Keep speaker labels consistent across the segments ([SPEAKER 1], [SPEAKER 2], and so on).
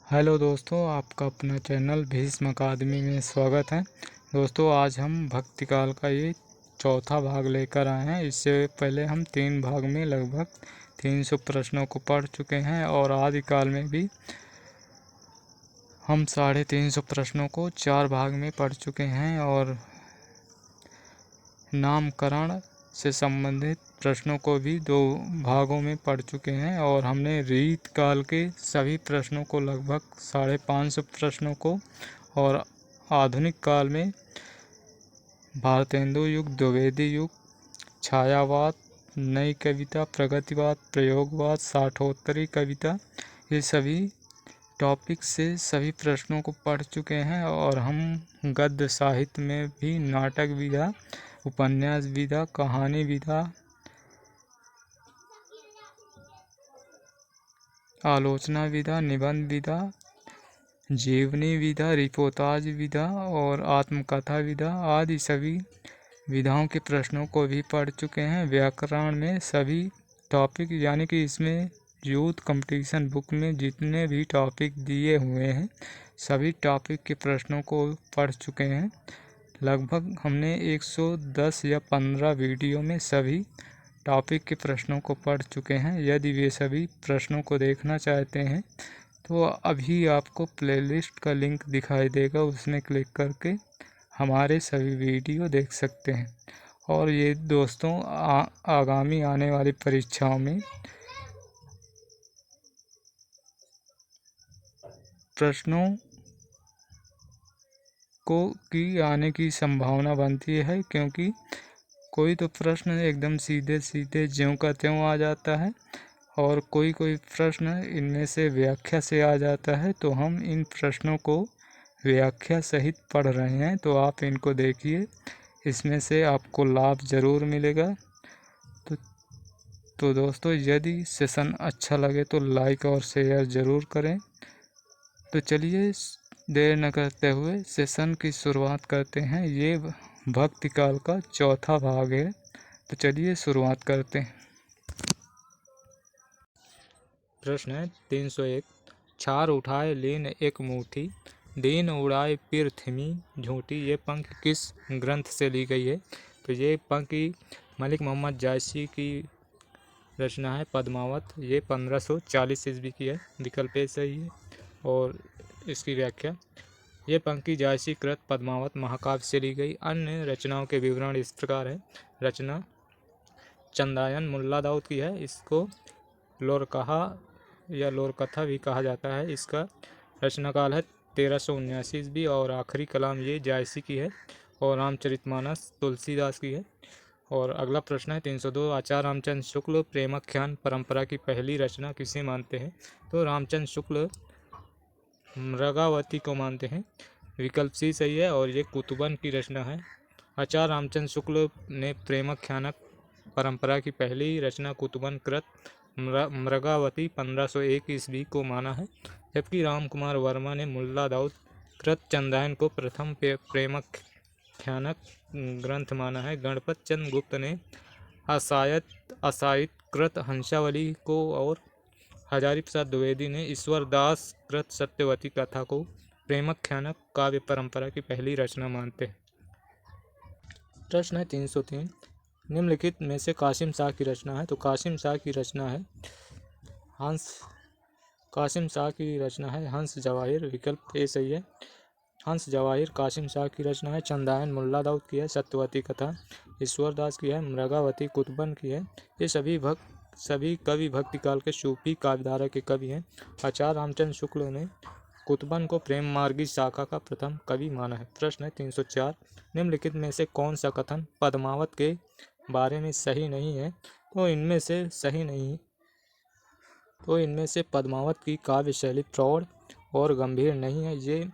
[SPEAKER 1] Hello दोस्तों, आपका अपना चैनल भीष्म अकादमी में स्वागत है। दोस्तों, आज हम भक्ति काल का ये चौथा भाग लेकर आए हैं। इससे पहले हम 3 भाग में लगभग 300 प्रश्नों को पढ़ चुके हैं और आदिकाल में भी हम 350 प्रश्नों को 4 भाग में पढ़ चुके हैं और नामकरण से संबंधित प्रश्नों को भी 2 भागों में पढ़ चुके हैं और हमने रीत काल के सभी प्रश्नों को लगभग 550 प्रश्नों को और आधुनिक काल में भारतेंदु युग, द्विवेदी युग, छायावाद, नई कविता, प्रगतिवाद, प्रयोगवाद, साठोत्तरी कविता, ये सभी टॉपिक से सभी प्रश्नों को पढ़ चुके हैं और हम गद्य साहित्य में भी नाटक विधा, उपन्यास विधा, कहानी विधा, आलोचना विधा, निबंध विधा, जीवनी विधा, रिपोर्टाज विधा और आत्मकथा विधा आदि सभी विधाओं के प्रश्नों को भी पढ़ चुके हैं। व्याकरण में सभी टॉपिक यानी कि इसमें यूथ कंपटीशन बुक में जितने भी टॉपिक दिए हुए हैं सभी टॉपिक के प्रश्नों को पढ़ चुके हैं। लगभग हमने 110 या 15 वीडियो में सभी टॉपिक के प्रश्नों को पढ़ चुके हैं। यदि वे सभी प्रश्नों को देखना चाहते हैं तो अभी आपको प्लेलिस्ट का लिंक दिखाई देगा, उसमें क्लिक करके हमारे सभी वीडियो देख सकते हैं। और ये दोस्तों आगामी आने वाली परीक्षाओं में प्रश्नों की आने की संभावना बनती है, क्योंकि कोई तो प्रश्न एकदम सीधे सीधे ज्यों का त्यों आ जाता है और कोई प्रश्न इनमें से व्याख्या से आ जाता है। तो हम इन प्रश्नों को व्याख्या सहित पढ़ रहे हैं, तो आप इनको देखिए, इसमें से आपको लाभ ज़रूर मिलेगा। तो दोस्तों, यदि सेशन अच्छा लगे तो लाइक और शेयर ज़रूर करें। तो चलिए देर न करते हुए सेशन की शुरुआत करते हैं। ये भक्ति काल का चौथा भाग है, तो चलिए शुरुआत करते हैं। प्रश्न है 301। छार उठाए लीन एक मुट्ठी, दीन उड़ाए पृथ्वी झूठी। ये पंक्ति किस ग्रंथ से ली गई है? तो ये पंक्ति मलिक मोहम्मद जायसी की रचना है पद्मावत। ये 1540 ईस्वी की है, विकल्प ए सही है। और इसकी व्याख्या, ये पंक्ति जायसी कृत पद्मावत महाकाव्य से ली गई। अन्य रचनाओं के विवरण इस प्रकार है। रचना चंदायन मुल्ला दाऊद की है। इसको लोरकहा या लोरकथा भी कहा जाता है। इसका रचनाकाल है 1379 ईस्वी और आखिरी कलाम ये जायसी की है। और रामचरितमानस तुलसीदास की है। और अगला प्रश्न है 302। आचार्य रामचंद्र शुक्ल प्रेमाख्यान परंपरा की पहली रचना किसे मानते हैं? तो रामचंद्र शुक्ल मृगावती को मानते हैं, विकल्प सी सही है। और ये कुतुबन की रचना है। आचार्य रामचंद्र शुक्ल ने प्रेमाख्यानक परंपरा की पहली रचना कुतुबन कृत मृगावती 1501 ईस्वी को माना है, जबकि राम कुमार वर्मा ने मुल्ला दाऊद कृत चंदायन को प्रथम प्रेमाख्यानक ग्रंथ माना है। गणपत चंद्र गुप्त ने असायत कृत हंसावली को और हजारी प्रसाद द्विवेदी ने ईश्वर दास कृत सत्यवती कथा को प्रेमाख्यानक काव्य परंपरा की पहली रचना मानते हैं। प्रश्न है 303। निम्नलिखित में से कासिम शाह की रचना है? तो कासिम शाह की रचना है हंस जवाहिर, विकल्प ए सही है। हंस जवाहिर कासिम शाह की रचना है। चंदायन मुल्ला दाऊद की है। सत्यवती कथा ईश्वर दास की है। मृगावती कुतुबन की है। ये सभी कवि भक्ति काल के सूफी काव्यधारा के कवि हैं। आचार्य रामचंद्र शुक्ल ने कुतुबन को प्रेम मार्गी शाखा का प्रथम कवि माना है। प्रश्न है 304। निम्नलिखित में से कौन सा कथन पद्मावत के बारे में सही नहीं है? तो इनमें से पद्मावत की काव्य शैली प्रौढ़ और गंभीर नहीं है। ये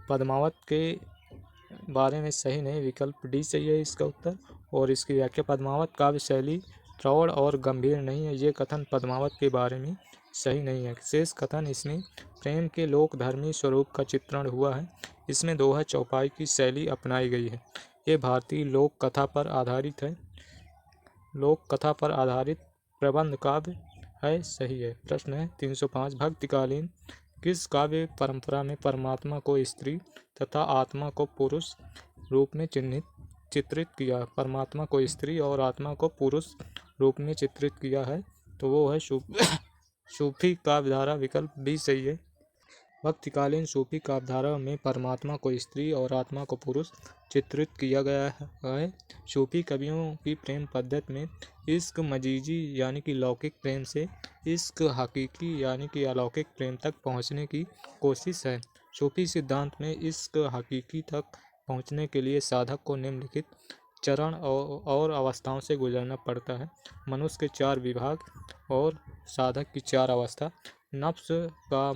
[SPEAKER 1] पद्मावत के बारे में सही नहीं, विकल्प डी सही है इसका उत्तर। और इसकी व्याख्या, पद्मावत काव्य शैली प्रौढ़ और गंभीर नहीं है। ये कथन पद्मावत के बारे में सही नहीं है। शेष कथन इसमें प्रेम के लोकधर्मी स्वरूप का चित्रण हुआ है। इसमें दोहा चौपाई की शैली अपनाई गई है। ये भारतीय लोक कथा पर आधारित प्रबंध काव्य है, सही है। प्रश्न है 305। भक्तिकालीन किस काव्य परंपरा में परमात्मा को स्त्री तथा आत्मा को पुरुष रूप में चित्रित किया? परमात्मा को स्त्री और आत्मा को पुरुष रूप में चित्रित किया है, तो वो है सूफी काव्यधारा। विकल्प बी सही है। भक्तिकालीन सूफी काव्यधारा में परमात्मा को स्त्री और आत्मा को पुरुष चित्रित किया गया है। सूफी कवियों की प्रेम पद्धति में इश्क मजीजी यानी कि लौकिक प्रेम से इश्क हकीकी यानी कि अलौकिक प्रेम तक पहुंचने की कोशिश है। सूफी सिद्धांत में इश्क हकीकी तक पहुंचने के लिए साधक को निम्नलिखित चरण और अवस्थाओं से गुजरना पड़ता है। मनुष्य के 4 विभाग और साधक की 4 अवस्था। नफ्स का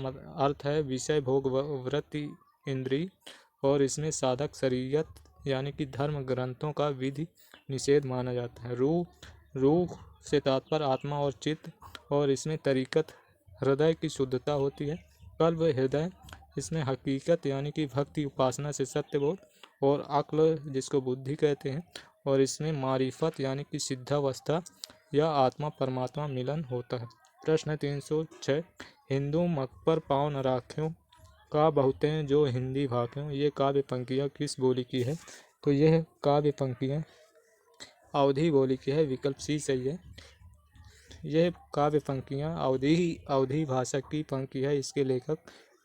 [SPEAKER 1] अर्थ है विषय भोग वृत्ति इंद्री, और इसमें साधक शरीयत यानी कि धर्म ग्रंथों का विधि निषेध माना जाता है। रूह से तात्पर्य आत्मा और चित्त, और इसमें तरीकत हृदय की शुद्धता होती है। कल्ब हृदय, इसमें हकीकत यानी कि भक्ति उपासना से सत्यबोध, और अक्ल जिसको बुद्धि कहते हैं, और इसमें मारिफत यानी कि सिद्धावस्था या आत्मा परमात्मा मिलन होता है। प्रश्न 306, हिंदू मकबर पाँव न राख्यों का बहुतें जो हिंदी भाख्यों, ये काव्य पंक्तियाँ किस बोली की है? तो यह काव्य पंक्तियाँ अवधी बोली की है। विकल्प सी सही है। यह काव्य पंक्तियाँ अवधी भाषा की पंक्ति है। इसके लेखक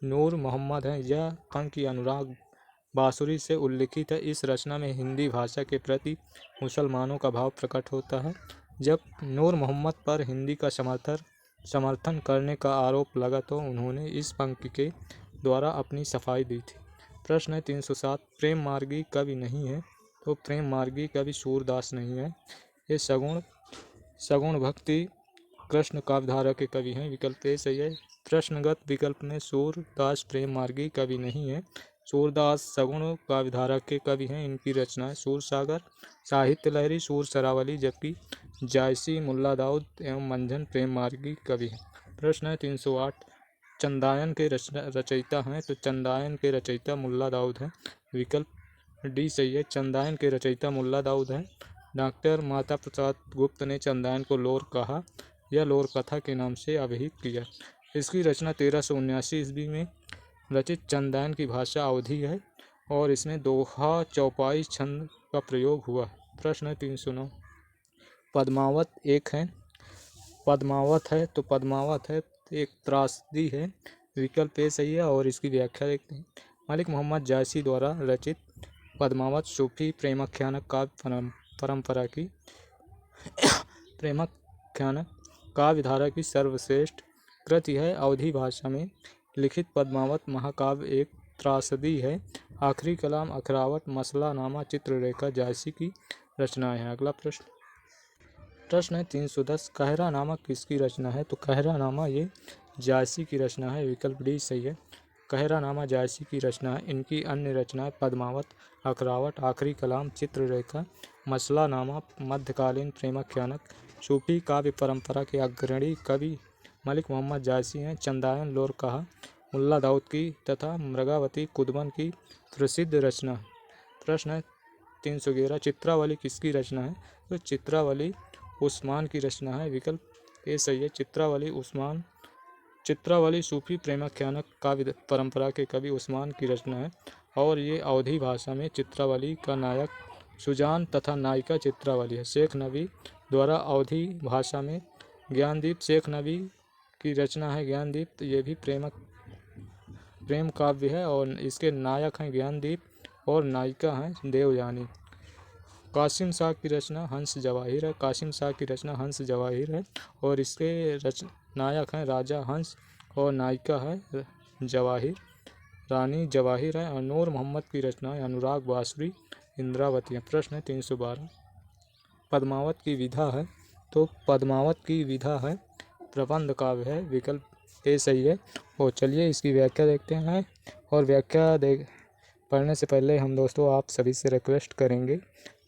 [SPEAKER 1] नूर मोहम्मद हैं। यह पंक्ति अनुराग बांसुरी से उल्लिखित है। इस रचना में हिंदी भाषा के प्रति मुसलमानों का भाव प्रकट होता है। जब नूर मोहम्मद पर हिंदी का समर्थन करने का आरोप लगा तो उन्होंने इस पंक्ति के द्वारा अपनी सफाई दी थी। प्रश्न 307, प्रेम मार्गी कवि नहीं है? तो प्रेम मार्गी कवि सूरदास नहीं है। ये सगुण भक्ति कृष्ण काव्यधारा के कवि हैं। विकल्प ए सही है। प्रश्नगत विकल्प में सूरदास प्रेम मार्गी कवि नहीं है। सूरदास सगुण काव्यधारा के कवि हैं। इनकी रचनाएं सूरसागर, साहित्य लहरी, सूर सरावली, जबकि जायसी, मुल्ला दाऊद एवं मंझन प्रेम मार्गी कवि हैं। प्रश्न 308, चंदायन के रचयिता हैं? तो चंदायन के रचयिता मुल्ला दाऊद हैं। विकल्प डी सही है। चंदायन के रचयिता मुल्ला दाऊद हैं। डॉक्टर माता प्रसाद गुप्त ने चंदायन को लोर कहा या लोर कथा के नाम से अभिहित किया। इसकी रचना 1379 ईस्वी में रचित चंदायन की भाषा अवधी है, और इसमें दोहा चौपाई छंद का प्रयोग हुआ। प्रश्न 309, पद्मावत एक है? पद्मावत है तो पद्मावत है एक त्रासदी है। विकल्प ए सही है। और इसकी व्याख्या देखते हैं। मलिक मोहम्मद जायसी द्वारा रचित पद्मावत सूफी प्रेमाख्यानक काव्य परंपरा की प्रेमाख्यानक काव्यधारा की सर्वश्रेष्ठ कृति है। अवधी भाषा में लिखित पद्मावत महाकाव्य एक त्रासदी है। आखिरी कलाम, अखरावट, मसला नामा, चित्ररेखा जायसी की रचनाएं हैं। अगला प्रश्न है 310, कहरा नामा किसकी रचना है? तो कहरा नामा ये जायसी की रचना है। विकल्प डी सही है। कहरा नामा जायसी की रचना है। इनकी अन्य रचनाएं पद्मावत, अखरावट, आखिरी कलाम, चित्ररेखा, मसला नामा, मध्यकालीन प्रेमाख्यानक। सूफी काव्य परंपरा के अग्रणी कवि मलिक मोहम्मद जायसी हैं। चंदायन, लोर कहा, मुल्ला दाऊद की तथा मृगावती कुदबन की प्रसिद्ध रचना। प्रश्न 311, चित्रावली किसकी रचना है? तो चित्रावली उस्मान की रचना है। विकल्प ए सही है। चित्रावली सूफी प्रेमाख्यानक काव्य परंपरा के कवि उस्मान की रचना है, और ये अवधी भाषा में चित्रावली का नायक सुजान तथा नायिका चित्रावली है। शेख नबी द्वारा अवधी भाषा में ज्ञानदीप, शेख नबी की रचना है ज्ञानदीप। ये भी प्रेम काव्य है, और इसके नायक हैं ज्ञानदीप और नायिका हैं देवयानी। कासिम शाह की रचना हंस जवाहिर है। कासिम शाह की रचना हंस जवाहिर है, और इसके नायक हैं राजा हंस, और नायिका है जवाहिर, रानी जवाहिर है। और नूर मोहम्मद की रचना है अनुराग बांसुरी, इंद्रावती है। प्रश्न 312, पद्मावत की विधा है? तो पद्मावत की विधा है प्रबंध काव्य है। विकल्प ए सही है। और चलिए इसकी व्याख्या देखते हैं। और व्याख्या पढ़ने से पहले हम दोस्तों आप सभी से रिक्वेस्ट करेंगे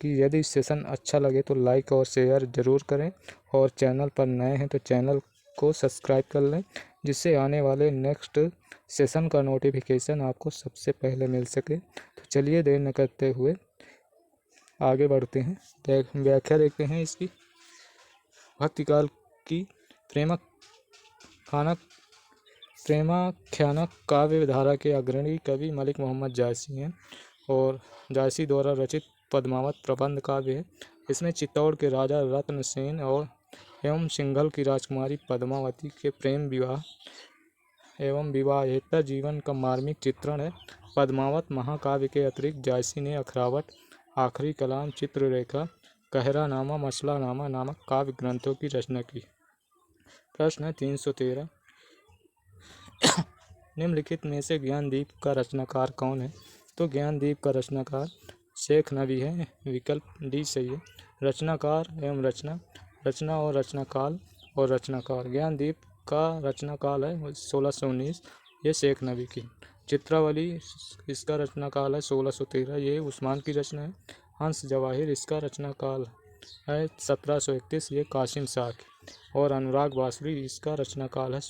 [SPEAKER 1] कि यदि सेशन अच्छा लगे तो लाइक और शेयर ज़रूर करें, और चैनल पर नए हैं तो चैनल को सब्सक्राइब कर लें, जिससे आने वाले नेक्स्ट सेशन का नोटिफिकेशन आपको सबसे पहले मिल सके। तो चलिए देर न करते हुए आगे बढ़ते हैं। व्याख्या देखते हैं इसकी। भक्तिकाल की प्रेमाख्यानक प्रेमाख्यानक काव्य धारा के अग्रणी कवि मलिक मोहम्मद जायसी हैं और जायसी द्वारा रचित पद्मावत प्रबंध काव्य है। इसमें चित्तौड़ के राजा रत्न सेन और एवं सिंघल की राजकुमारी पद्मावती के प्रेम विवाह एवं विवाहेतर जीवन का मार्मिक चित्रण है। पद्मावत महाकाव्य के अतिरिक्त जायसी ने अखरावट, आखिरी कलाम, चित्ररेखा, कहरानामा, मसलानामा नामक काव्य ग्रंथों की रचना की। प्रश्न है 313 निम्नलिखित में से ज्ञानदीप का रचनाकार कौन है? तो ज्ञानदीप का रचनाकार शेख नबी है। विकल्प डी सही है। रचनाकार एवं रचना, रचना और रचनाकाल और रचनाकार। ज्ञानदीप का रचनाकाल है 1619, ये शेख नबी की। चित्रावली इसका रचनाकाल है 1613, ये उस्मान की रचना है। हंस जवाहिर इसका रचनाकाल है 1731, ये कासिम शाह की। और अनुराग बासुरी इसका रचनाकाल है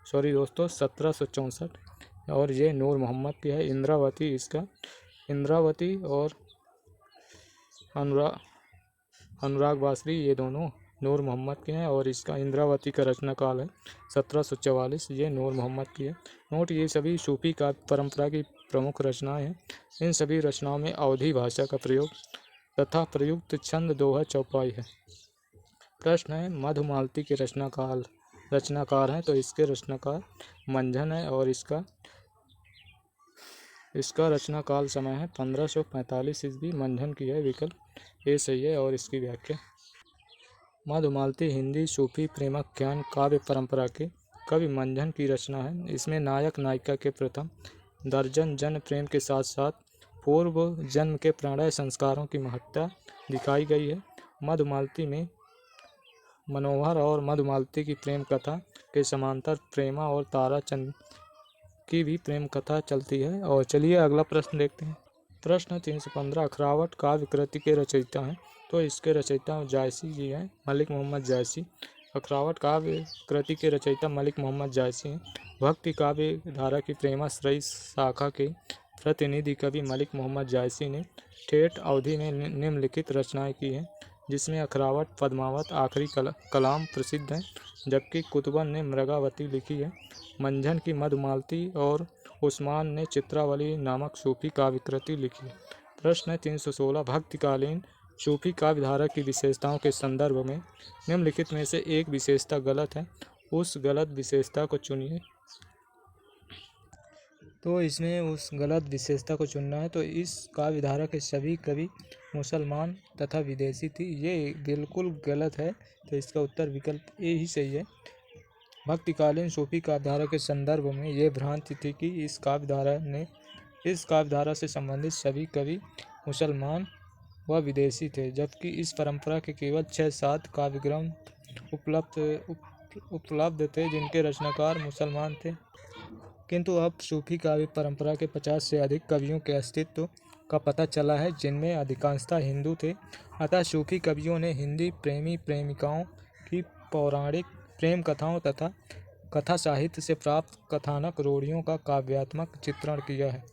[SPEAKER 1] 1764 और ये नूर मोहम्मद की है। इंद्रावती और अनुराग बासुरी ये दोनों नूर मोहम्मद के हैं और इसका इंद्रावती का रचनाकाल है 1744, ये नूर मोहम्मद की है। नोट, ये सभी सूफी काव्य परंपरा की प्रमुख रचनाएं हैं। इन सभी रचनाओं में अवधी भाषा का प्रयोग तथा प्रयुक्त छंद दोहा चौपाई है। प्रश्न है मधुमालती के रचनाकार हैं, तो इसके रचनाकार मंझन है और इसका रचनाकाल समय है 1545 ईस्वी, मंझन की है। विकल्प ए सही है। और इसकी व्याख्या, मधुमालती हिंदी सूफी प्रेमाख्यान काव्य परंपरा के कवि मंझन की रचना है। इसमें नायक नायिका के प्रथम दर्जन जन्म प्रेम के साथ साथ पूर्व जन्म के प्रणय संस्कारों की महत्ता दिखाई गई है। मधुमालती में मनोहर और मधुमालती की प्रेम कथा के समांतर प्रेमा और ताराचंद की भी प्रेम कथा चलती है। और चलिए अगला प्रश्न देखते हैं। प्रश्न 315 अखरावट काव्य कृति के रचयिता हैं, तो इसके रचयिता जायसी जी हैं, मलिक मोहम्मद जायसी। अखरावट काव्य कृति के रचयिता मलिक मोहम्मद जायसी हैं। भक्ति काव्य धारा की प्रेमाश्रयी शाखा के प्रतिनिधि कवि मलिक मोहम्मद जायसी ने ठेठ अवधि में निम्नलिखित रचनाएं की हैं, जिसमें अखरावट, पद्मावत, आखिरी कलाम प्रसिद्ध हैं, जबकि कुतुबन ने मृगावती लिखी है। मंझन की मधुमालती और उस्मान ने चित्रावली नामक सूफी काव्य कृति लिखी है। प्रश्न 316 भक्तिकालीन सूफी काव्य धारा की विशेषताओं के संदर्भ में निम्नलिखित में से एक विशेषता गलत है, उस गलत विशेषता को चुनिए। तो इसमें उस गलत विशेषता को चुनना है। तो इस काव्य धारा के सभी कवि मुसलमान तथा विदेशी थी, ये बिल्कुल गलत है। तो इसका उत्तर विकल्प ए ही सही है। भक्तिकालीन सूफी काव्य धारा के संदर्भ में ये भ्रांति थी कि इस काव्य धारा से संबंधित सभी कवि मुसलमान व विदेशी थे, जबकि इस परंपरा के केवल 6-7 काव्य ग्रंथ उपलब्ध थे जिनके रचनाकार मुसलमान थे। किंतु अब सूफी काव्य परंपरा के 50 से अधिक कवियों के अस्तित्व का पता चला है, जिनमें अधिकांशतः हिंदू थे। अतः सूफी कवियों ने हिंदी प्रेमी प्रेमिकाओं की पौराणिक प्रेम कथाओं तथा कथा साहित्य से प्राप्त कथानक रूढ़ियों का काव्यात्मक चित्रण किया है।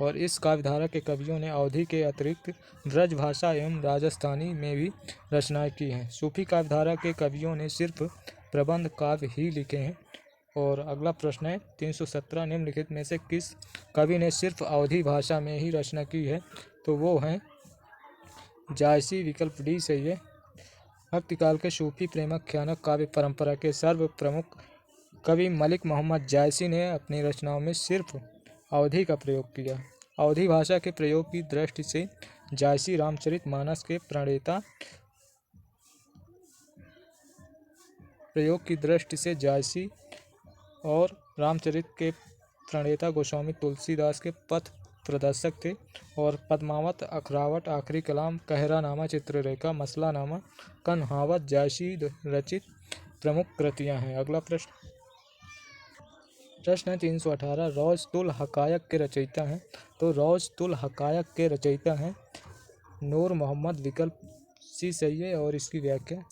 [SPEAKER 1] और इस काव्यधारा के कवियों ने अवधी के अतिरिक्त ब्रज भाषा एवं राजस्थानी में भी रचनाएं की हैं। सूफी काव्यधारा के कवियों ने सिर्फ प्रबंध काव्य ही लिखे हैं। और अगला प्रश्न है 317 निम्नलिखित में से किस कवि ने सिर्फ अवधी भाषा में ही रचना की है? तो वो हैं जायसी। विकल्प डी सही है। भक्तिकाल के सूफी प्रेमाख्यानक काव्य परंपरा के सर्व प्रमुख कवि मलिक मोहम्मद जायसी ने अपनी रचनाओं में सिर्फ अवधी का प्रयोग किया। अवधी भाषा के प्रयोग की दृष्टि से जायसी रामचरितमानस के और रामचरित के प्रणेता गोस्वामी तुलसीदास के पथ प्रदर्शक थे। और पद्मावत, अखरावट, आखिरी कलाम, कहरानामा, चित्ररेखा, मसलानामा, कन्हावत जायसी रचित प्रमुख कृतियां हैं। अगला प्रश्न है 318 रौज़तुल हक़ायक़ के रचयिता हैं। तो रौज़तुल हक़ायक़ के रचयिता हैं नूर मोहम्मद। विकल्प सी सही है। और इसकी व्याख्या,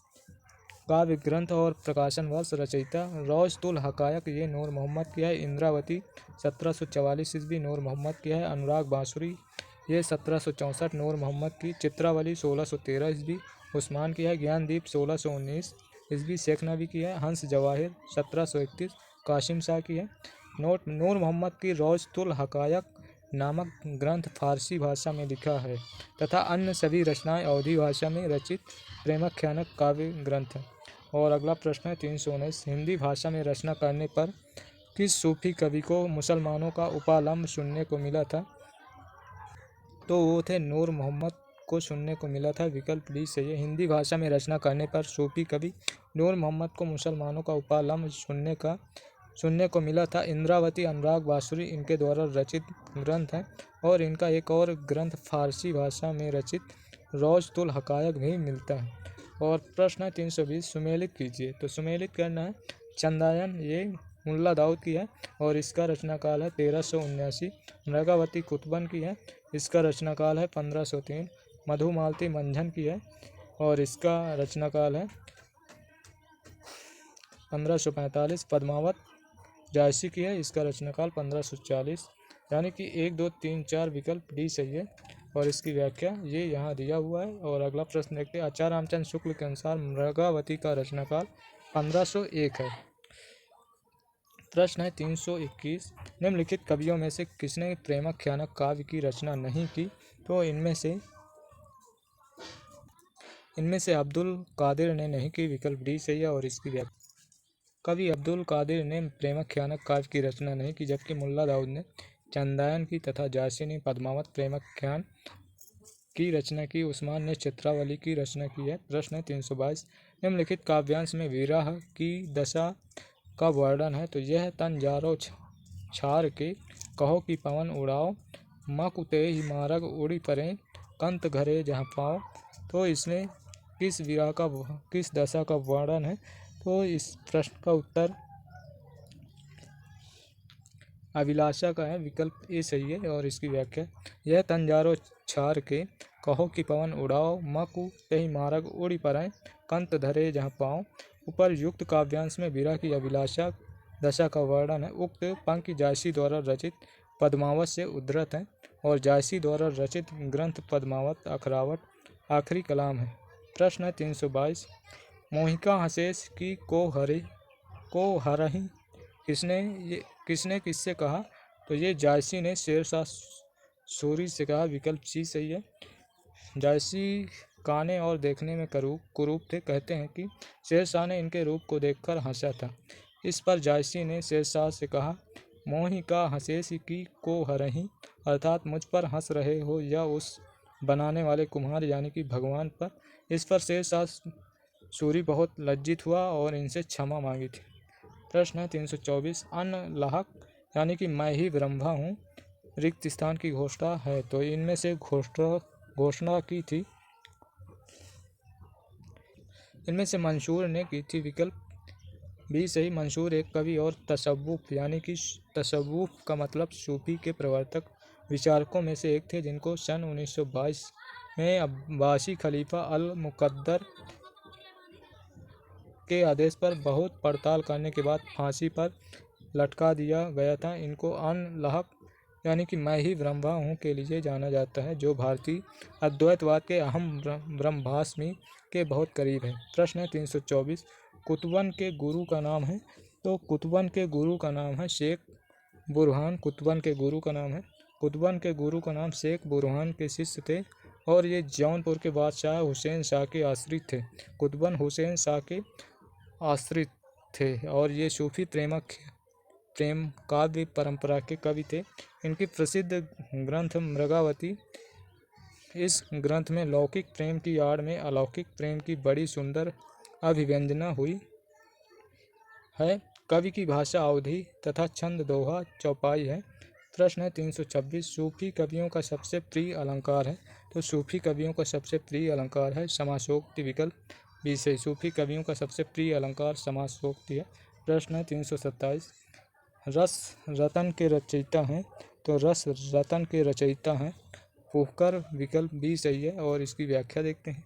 [SPEAKER 1] काव्य ग्रंथ और प्रकाशन वर्ष रचयिता रौज़तुल हक़ायक़ ये नूर मोहम्मद की है। इंद्रावती 1744 ईस्वी नूर मोहम्मद की है। अनुराग बांसुरी ये 1764 नूर मोहम्मद की। चित्रावली 1613 ईस्वी उस्मान की है। ज्ञानदीप 1619 ईस्वी शेख नबी की है। हंस जवाहिर 1731 कासिम शाह की है। नोट, नूर मोहम्मद की रौज़तुल हक़ायक़ नामक ग्रंथ फारसी भाषा में लिखा है तथा अन्य सभी रचनाएं अवधी भाषा में रचित प्रेमाख्यानक काव्य ग्रंथ हैं। और अगला प्रश्न है 319, हिंदी भाषा में रचना करने पर किस सूफी कवि को मुसलमानों का उपालंब सुनने को मिला था? तो वो थे नूर मोहम्मद को सुनने को मिला था। विकल्प डी सही है। हिंदी भाषा में रचना करने पर सूफी कवि नूर मोहम्मद को मुसलमानों का उपालंब सुनने को मिला था। इंद्रावती अनुराग बांसुरी इनके द्वारा रचित ग्रंथ है और इनका एक और ग्रंथ फारसी भाषा में रचित रौज़तुल हक़ायक़ भी मिलता है। और प्रश्न है 320, सुमेलित कीजिए। तो सुमेलित करना है चंदायन, ये मुल्ला दाऊद की है और इसका रचनाकाल है 1379। मृगावती कुतुबन की है, इसका रचनाकाल है 1503। मधुमालती मंझन की है और इसका रचनाकाल है 1545। पद्मावत जायसी की है, इसका रचनाकाल 1540। यानी कि 1, 2, 3, 4 विकल्प डी सही है और इसकी व्याख्या ये यहाँ दिया हुआ है। और अगला प्रश्न देखते हैं। आचार्य रामचंद्र शुक्ल के अनुसार मृगावती का रचनाकाल 1501 है। प्रश्न है 321, निम्नलिखित कवियों में से किसने प्रेमाख्यानक काव्य की रचना नहीं की? तो इनमें से अब्दुल कादिर ने नहीं की, विकल्प डी सही है और इसकी व्याख्या। कवि अब्दुल कादिर ने प्रेमाख्यानक काव्य की रचना नहीं की, जबकि मुल्ला दाऊद ने चंदायन की तथा जायसी ने पद्मावत प्रेमाख्यान की रचना की। उस्मान ने चित्रावली की रचना की है। प्रश्न है 322, निम्नलिखित काव्यांश में विरह की दशा का वर्णन है? तो यह तन जारो छार के, कहो कि पवन उड़ाओ, मकुते ही मारग उड़ी परे, कंत घरे जहाँ पाओ। तो इसमें किस विरह का, किस दशा का वर्णन है? तो इस प्रश्न का उत्तर अभिलाषा का है, विकल्प ए सही है और इसकी व्याख्या। यह तंजारो छार के, कहो कि पवन उड़ाओ, मकु तेहि मारग उड़ी परै, कंत धरे जहाँ पाओ। उपर्युक्त काव्यांश में विरह की अभिलाषा दशा का वर्णन है। उक्त पंक्ति जायसी द्वारा रचित पद्मावत से उद्धृत है और जायसी द्वारा रचित ग्रंथ पद्मावत अखरावट आखिरी कलाम है। प्रश्न है 322, मोहिका हसेस की को हरहि किसने किससे कहा? तो ये जायसी ने शेरशाह सूरी से कहा, विकल्प सी सही है। जायसी गाने और देखने में कुरूप थे। कहते हैं कि शेरशाह ने इनके रूप को देखकर हंसा था। इस पर जायसी ने शेरशाह से कहा, मोहिका हसेस की को हरहि, अर्थात मुझ पर हंस रहे हो या उस बनाने वाले कुम्हार यानी कि भगवान पर। इस पर शेरशाह सूरी बहुत लज्जित हुआ और इनसे क्षमा मांगी थी। प्रश्न है 324, अन्न लाहक यानी कि मैं ही ब्रह्मा हूँ रिक्त स्थान की घोषणा है? तो इनमें से घोषणा की थी, इनमें से मंसूर ने की थी, विकल्प भी सही। मंसूर एक कवि और तसव्वुफ यानी कि तसव्वुफ का मतलब सूफी के प्रवर्तक विचारकों में से एक थे, जिनको सन 1922 में अब्बासी खलीफा अल मुकद्दर के आदेश पर बहुत पड़ताल करने के बाद फांसी पर लटका दिया गया था। इनको अन लाहक यानी कि मैं ही ब्रह्मा हूँ के लिए जाना जाता है, जो भारतीय अद्वैतवाद के अहम ब्रह्मास्मि के बहुत करीब है। प्रश्न है 324, कुतुबन के गुरु का नाम है? तो कुतुबन के गुरु का नाम है शेख बुरहान। कुतुबन के गुरु का नाम शेख बुरहान के शिष्य थे और ये जौनपुर के बादशाह हुसैन शाह के आश्रित थे। कुतुबन हुसैन शाह के आश्रित थे और ये सूफी प्रेम काव्य परंपरा के कवि थे। इनकी प्रसिद्ध ग्रंथ मृगावती, इस ग्रंथ में लौकिक प्रेम की आड़ में अलौकिक प्रेम की बड़ी सुंदर अभिव्यंजना हुई है। कवि की भाषा अवधी तथा छंद दोहा चौपाई है। प्रश्न है 326, सूफी कवियों का सबसे प्रिय अलंकार है? तो सूफी कवियों का सबसे प्रिय अलंकार है समासोक्ति, विकल्प बी सही। सूफी कवियों का सबसे प्रिय अलंकार समासोक्ति है। प्रश्न है 327, रस रतन के रचयिता हैं? तो रस रतन के रचयिता हैं पुहकर, विकल्प बी सही है और इसकी व्याख्या देखते हैं।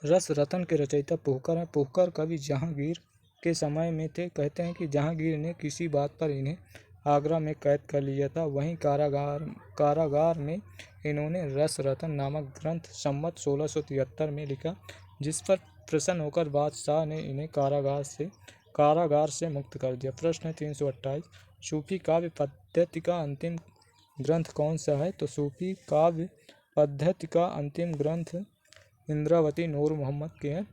[SPEAKER 1] रस रतन के रचयिता पुहकर हैं। पुहकर कवि जहांगीर के समय में थे। कहते हैं कि जहांगीर ने किसी बात पर इन्हें आगरा में कैद कर लिया था। वहीं कारागार में इन्होंने रस रतन नामक ग्रंथ संवत 1673 में लिखा, जिस पर प्रसन्न होकर बादशाह ने इन्हें कारागार से कारागार से मुक्त कर दिया। प्रश्न 328, सूफी काव्य पद्धति का अंतिम ग्रंथ कौन सा है? तो सूफी काव्य पद्धति का अंतिम ग्रंथ इंद्रावती नूर मोहम्मद के है।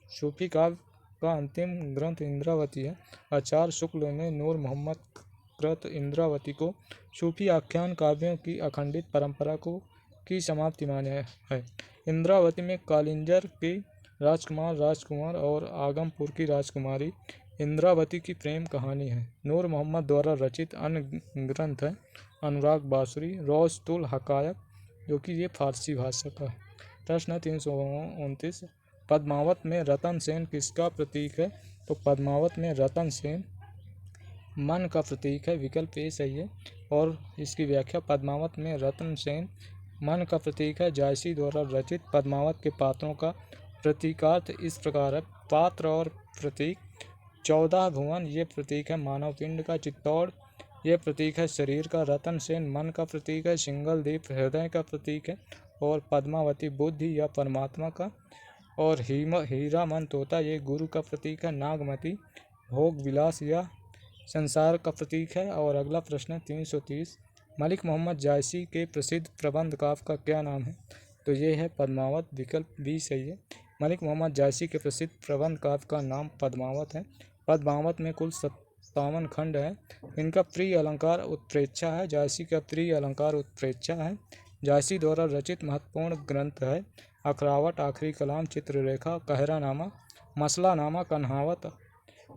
[SPEAKER 1] सूफी काव्य का अंतिम ग्रंथ इंद्रावती है। आचार्य शुक्ल ने नूर मोहम्मद कृत इंद्रावती को सूफी आख्यान काव्यों की अखंडित परंपरा की समाप्ति माना है। इंद्रावती में कालिंजर के राजकुमार और आगमपुर की राजकुमारी इंद्रावती की प्रेम कहानी है। नूर मोहम्मद द्वारा रचित अन्य ग्रंथ है अनुराग बांसुरी, रोज़तुल हकायक, जो कि ये फारसी भाषा का है। प्रश्न 329, पद्मावत में रतन सेन किसका प्रतीक है? तो पद्मावत में रतन सेन मन का प्रतीक है। विकल्प ए सही है। और इसकी व्याख्या, पद्मावत में रतन सेन मन का प्रतीक है। जायसी द्वारा रचित पद्मावत के पात्रों का प्रतीकार्थ इस प्रकार है। पात्र और प्रतीक, 14 भुवन ये प्रतीक है मानव पिंड का। चित्तौड़ ये प्रतीक है शरीर का। रतन सेन मन का प्रतीक है। सिंगल दीप हृदय का प्रतीक है। और पद्मावती बुद्धि या परमात्मा का। और हीरामन तोता ये गुरु का प्रतीक है। नागमती भोग विलास या संसार का प्रतीक है। और अगला प्रश्न 330, मलिक मोहम्मद जायसी के प्रसिद्ध प्रबंध काव्य का क्या नाम है? तो ये है पद्मावत। विकल्प बी सही है। मलिक मोहम्मद जायसी के प्रसिद्ध प्रबंध काव्य का नाम पद्मावत है। पद्मावत में कुल 57 खंड है। इनका प्रिय अलंकार उत्प्रेक्षा है। जायसी का प्रिय अलंकार उत्प्रेक्षा है। जायसी द्वारा रचित महत्वपूर्ण ग्रंथ है अखरावट, आखिरी कलाम, चित्ररेखा, कहरानामा, मसलानामा, कन्हावत।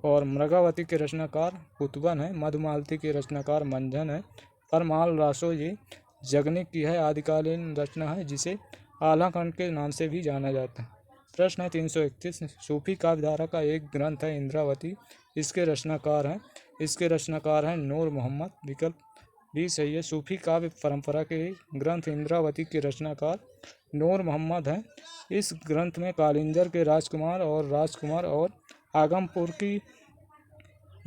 [SPEAKER 1] और मृगावती के रचनाकार कुतुबन है। मधुमालती के रचनाकार मंझन है। परमाल रासो ये जगनिक की है आदिकालीन रचना है, जिसे आलाखंड के नाम से भी जाना जाता है। प्रश्न 331, सूफी काव्यधारा का एक ग्रंथ है इंद्रावती। इसके रचनाकार हैं नूर मोहम्मद। विकल्प भी सही है। सूफी काव्य परंपरा के ग्रंथ इंद्रावती के रचनाकार नूर मोहम्मद हैं। इस ग्रंथ में कालिंजर के राजकुमार और आगमपुर की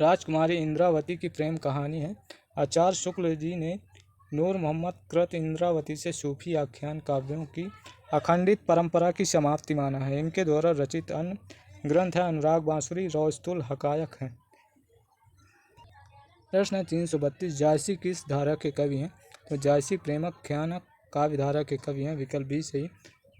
[SPEAKER 1] राजकुमारी इंद्रावती की प्रेम कहानी है। आचार्य शुक्ल जी ने नूर मोहम्मद कृत इंद्रावती से सूफी आख्यान काव्यों की अखंडित परंपरा की समाप्ति माना है। इनके द्वारा रचित अन्य ग्रंथ है अनुराग बांसुरी, रोज़तुल हकायक हैं। प्रश्न 332, जायसी किस धारा के कवि हैं? तो जायसी प्रेमाख्यानक काव्य धारा के कवि हैं। विकल्प बी सही।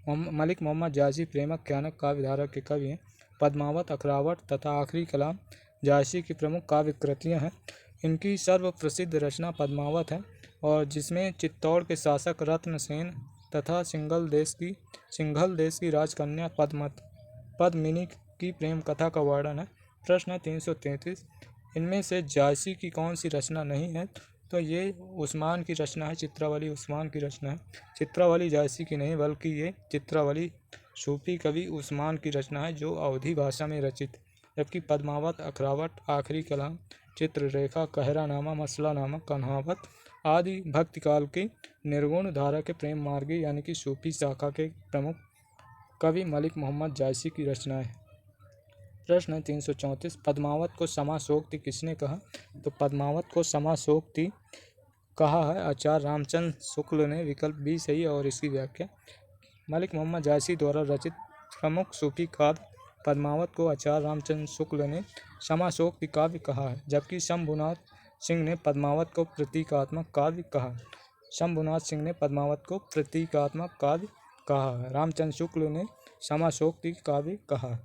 [SPEAKER 1] मलिक मोहम्मद जायसी प्रेमाख्यानक काव्य धारा के कवि हैं। पद्मावत, अखरावट तथा आखिरी कलाम जायसी की प्रमुख काव्य कृतियाँ हैं। इनकी सर्वप्रसिद्ध रचना पद्मावत है, और जिसमें चित्तौड़ के शासक रत्न सेन तथा सिंघल देश की राजकन्या पद्मिनी की प्रेम कथा का वर्णन है। प्रश्न 333, इनमें से जायसी की कौन सी रचना नहीं है? तो ये उस्मान की रचना है। चित्रावली उस्मान की रचना है। चित्रावली जायसी की नहीं, बल्कि ये चित्रावली सूफी कवि उस्मान की रचना है, जो अवधी भाषा में रचित। जबकि पद्मावत, अखरावट, आखिरी कलाम, चित्ररेखा, कहरानामा, मसलानामा, कन्हावत आदि भक्तिकाल के निर्गुण धारा के प्रेम मार्गी यानी कि सूफी शाखा के प्रमुख कवि मलिक मोहम्मद जायसी की रचना है। प्रश्न 334, पद्मावत को समासोक्ति किसने कहा? तो पद्मावत को समासोक्ति कहा है आचार्य रामचंद्र शुक्ल ने। विकल्प बी सही। और इसकी व्याख्या, मलिक मोहम्मद जायसी द्वारा रचित प्रमुख सूफी काव्य पद्मावत को आचार्य रामचंद्र शुक्ल ने समासोक्ति काव्य कहा है। जबकि शंभुनाथ सिंह ने पद्मावत को प्रतीकात्मक काव्य कहा है। रामचंद्र शुक्ल ने समासोक्ति काव्य कहा है।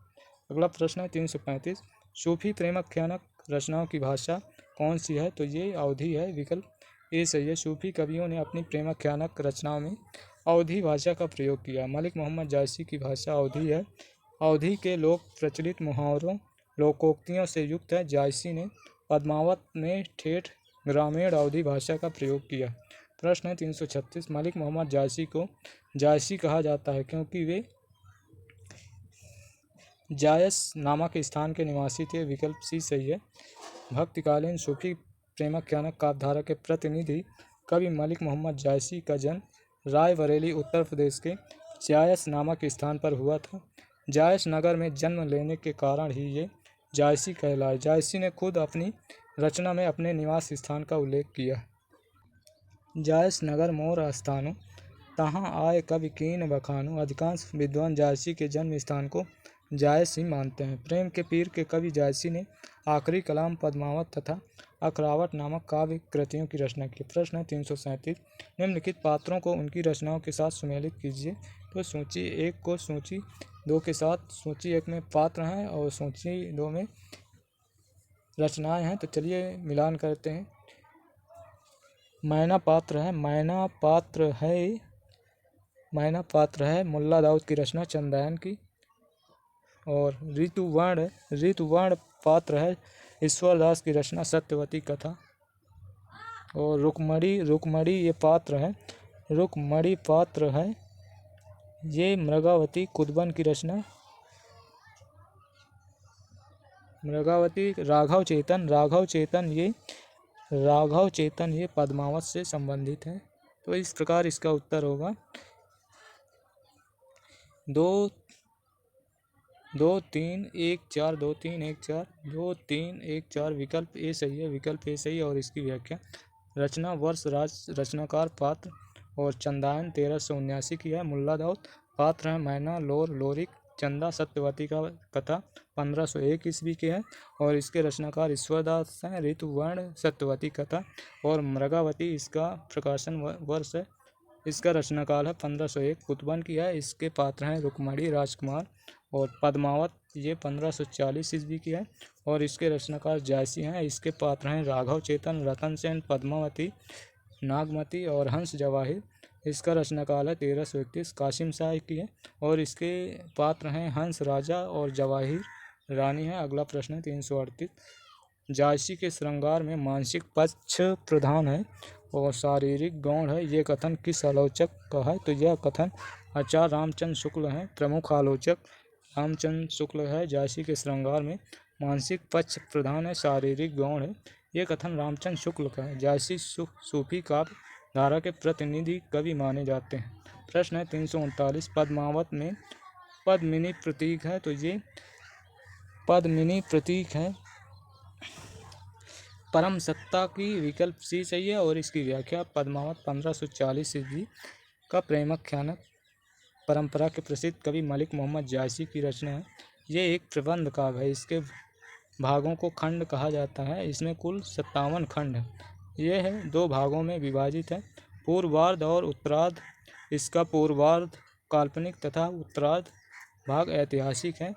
[SPEAKER 1] अगला प्रश्न है 335, सूफी प्रेमाख्यानक रचनाओं की भाषा कौन सी है? तो ये अवधी है। विकल्प ए सही है। सूफी कवियों ने अपनी प्रेमाख्यानक रचनाओं में अवधी भाषा का प्रयोग किया। मलिक मोहम्मद जायसी की भाषा अवधी है। अवधी के लोक प्रचलित मुहावरों, लोकोक्तियों से युक्त है। जायसी ने पद्मावत में ठेठ ग्रामीण अवधी भाषा का प्रयोग किया। प्रश्न 336, मलिक मोहम्मद जायसी को जायसी कहा जाता है क्योंकि वे जायस नामक स्थान के निवासी थे। विकल्प सी सही है। भक्तिकालीन सूफी प्रेमाख्यानक काव्यधारा के प्रतिनिधि कवि मलिक मोहम्मद जायसी का जन्म रायबरेली उत्तर प्रदेश के जायस नामक स्थान पर हुआ था। जायस नगर में जन्म लेने के कारण ही ये जायसी कहलाए। जायसी ने खुद अपनी रचना में अपने निवास स्थान का उल्लेख किया। जायस नगर मोर आस्थानो, तहाँ आए कवि कीन बखानो। अधिकांश विद्वान जायसी के जन्म स्थान को जायसी मानते हैं। प्रेम के पीर के कवि जायसी ने आखिरी कलाम, पद्मावत तथा अखरावट नामक काव्य कृतियों की रचना की। प्रश्न है 337, निम्नलिखित पात्रों को उनकी रचनाओं के साथ सुमेलित कीजिए। तो सूची 1 को सूची 2 के साथ, सूची 1 में पात्र हैं और सूची 2 में रचनाएं हैं। तो चलिए मिलान करते हैं। मैना पात्र है मुल्ला दाऊद की रचना चंदायन की। और ऋतुवर्ण पात्र है ईश्वर दास की रचना सत्यवती कथा। और रुकमणी पात्र है ये मृगावती कुदबन की रचना। मृगावती राघव चेतन ये पद्मावत से संबंधित है। तो इस प्रकार इसका उत्तर होगा 2 2 3 1 4 2 3 1 4 2 3 1 4 विकल्प ए सही है। विकल्प ए सही है। और इसकी व्याख्या, रचना वर्ष, रचनाकार पात्र और चंदायन 1379 की है। मुल्ला दाऊद पात्र है मैना, लोरिक, चंदा, सत्यवती का कथा 1501 ईस्वी के है। और इसके रचनाकार ईश्वरदास हैं। ऋतुवर्ण सत्यवती कथा और मृगावती इसका प्रकाशन वर्ष है। इसका रचनाकाल है 1501 कुतुबन की है। इसके पात्र हैं रुक्मणी राजकुमार। और पद्मावत ये 1540 ईस्वी की है। और इसके रचनाकार जायसी हैं। इसके पात्र हैं राघव चेतन, रतन सेन, पद्मावती, नागमती और हंस जवाहिर। इसका रचनाकाल है 1331 कासिम शाह की है। और इसके पात्र हैं हंस राजा और जवाहिर रानी है। अगला प्रश्न है 338, जायसी के श्रृंगार में मानसिक पक्ष प्रधान है और शारीरिक गौण है, ये कथन किस आलोचक का है? तो यह कथन आचार्य रामचंद्र शुक्ल हैं। प्रमुख आलोचक रामचंद्र शुक्ल है। जायसी के श्रृंगार में मानसिक पक्ष प्रधान है, शारीरिक गौण है, ये कथन रामचंद्र शुक्ल का है। जायसी सूफी काव्य धारा के प्रतिनिधि कवि माने जाते हैं। प्रश्न है 339, पद्मावत में पद्मिनी प्रतीक है। तो ये पद्मिनी प्रतीक है परम सत्ता की। विकल्प सी सही है। और इसकी व्याख्या, पद्मावत 1540 ईस्वी का प्रेमाख्यानक परंपरा के प्रसिद्ध कवि मलिक मोहम्मद जायसी की रचना है। ये एक प्रबंध काव्य है। इसके भागों को खंड कहा जाता है। इसमें कुल 57 खंड है। ये है 2 भागों में विभाजित है, पूर्वार्ध और उत्तरार्ध। इसका पूर्वार्ध काल्पनिक तथा उत्तरार्ध भाग ऐतिहासिक है।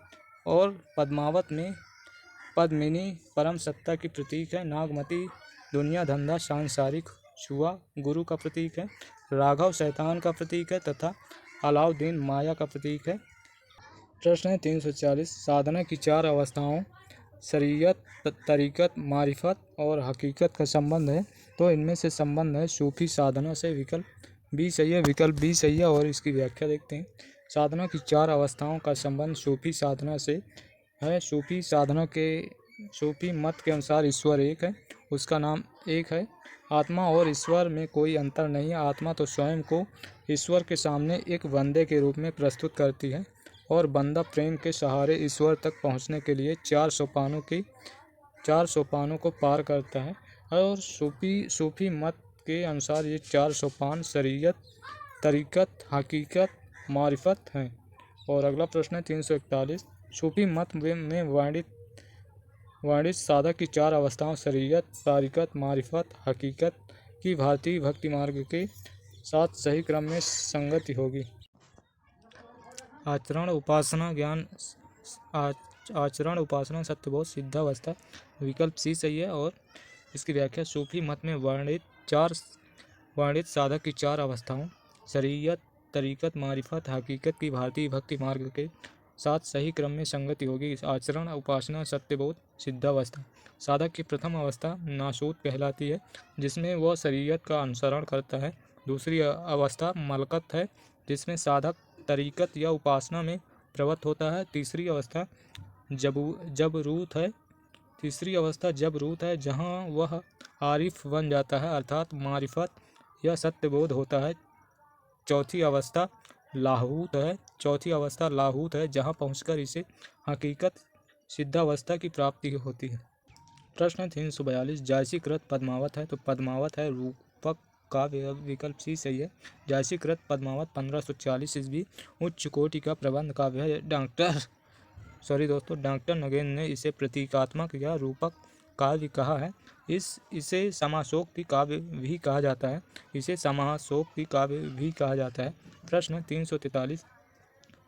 [SPEAKER 1] और पद्मावत में पद्मिनी परम सत्ता की प्रतीक है, नागमती दुनिया धंधा सांसारिक छुआ गुरु का प्रतीक है, राघव शैतान का प्रतीक है तथा अलाउद्दीन माया का प्रतीक है। प्रश्न है 340, साधना की 4 अवस्थाओं शरीयत, तरीकत, मारिफत और हकीकत का संबंध है। तो इनमें से संबंध है सूफी साधना से। विकल्प बी सही है। विकल्प बी सही है। और इसकी व्याख्या देखते हैं। साधना की 4 अवस्थाओं का संबंध सूफी साधना से है। सूफी मत के अनुसार ईश्वर एक है, उसका नाम एक है। आत्मा और ईश्वर में कोई अंतर नहीं है। आत्मा तो स्वयं को ईश्वर के सामने एक बंदे के रूप में प्रस्तुत करती है और बंदा प्रेम के सहारे ईश्वर तक पहुंचने के लिए 4 सोपानों को पार करता है। और सूफी मत के अनुसार ये 4 सोपान शरीयत, तरीकत, हकीकत, मारिफत हैं। और अगला प्रश्न है 341, सूफी मत में वर्णित साधक की 4 अवस्थाओं शरीयत, तरीकत, मारिफत, हकीकत की भारतीय भक्ति मार्ग के साथ सही क्रम में संगति होगी। आचरण, उपासना, सत्यबोध, सिद्धावस्था। विकल्प सी सही है। और इसकी व्याख्या, सूफी मत में वर्णित साधक की 4 अवस्थाओं शरीयत, तरीकत, मारिफत, हकीकत की भारतीय भक्ति मार्ग के साथ सही क्रम में संगति होगी। आचरण, उपासना, सत्यबोध, सिद्धावस्था। साधक की प्रथम अवस्था नासूत कहलाती है, जिसमें वह शरीयत का अनुसरण करता है। दूसरी अवस्था मलकत है, जिसमें साधक तरीकत या उपासना में प्रवृत्त होता है। तीसरी अवस्था जबरूत है, जहाँ वह आरिफ बन जाता है, अर्थात मारिफत या सत्यबोध होता है। चौथी अवस्था लाहूत है, जहाँ पहुंचकर इसे हकीकत सिद्धावस्था की प्राप्ति होती है। प्रश्न 342, जायसी कृत पद्मावत है। तो पद्मावत है रूपक काव्य। विकल्प सी सही है। जायसी कृत पद्मावत 1540 ईस्वी उच्च कोटि का प्रबंध काव्य है। डॉक्टर डॉक्टर नगेन ने इसे प्रतीकात्मक या रूपक काव्य कहा है। इसे समासोक्ति काव्य भी कहा जाता है। प्रश्न 343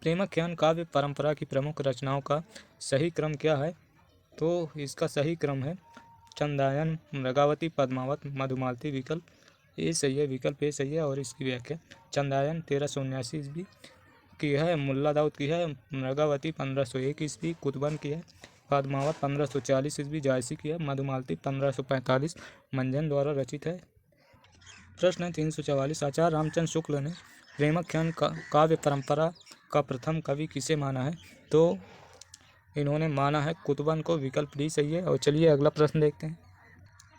[SPEAKER 1] प्रेमाख्यान काव्य परंपरा की प्रमुख रचनाओं का सही क्रम क्या है? तो इसका सही क्रम है चंदायन, मृगावती, पद्मावत, मधुमालती। विकल्प ए सही है और इसकी व्याख्या चंदायन 1379 ईस्वी की है, मुल्ला दाऊद की है। मृगावती 1501 ईस्वी कुतुबन की है। पद्मावत 1540 ईस्वी जायसी की है। मधुमालती 1545 मंजन द्वारा रचित है। प्रश्न 344 आचार्य रामचंद्र शुक्ल ने प्रेमाख्यान काव्य परंपरा का प्रथम कवि किसे माना है? तो इन्होंने माना है कुतुबन को। विकल्प डी सही है। और चलिए अगला प्रश्न देखते हैं।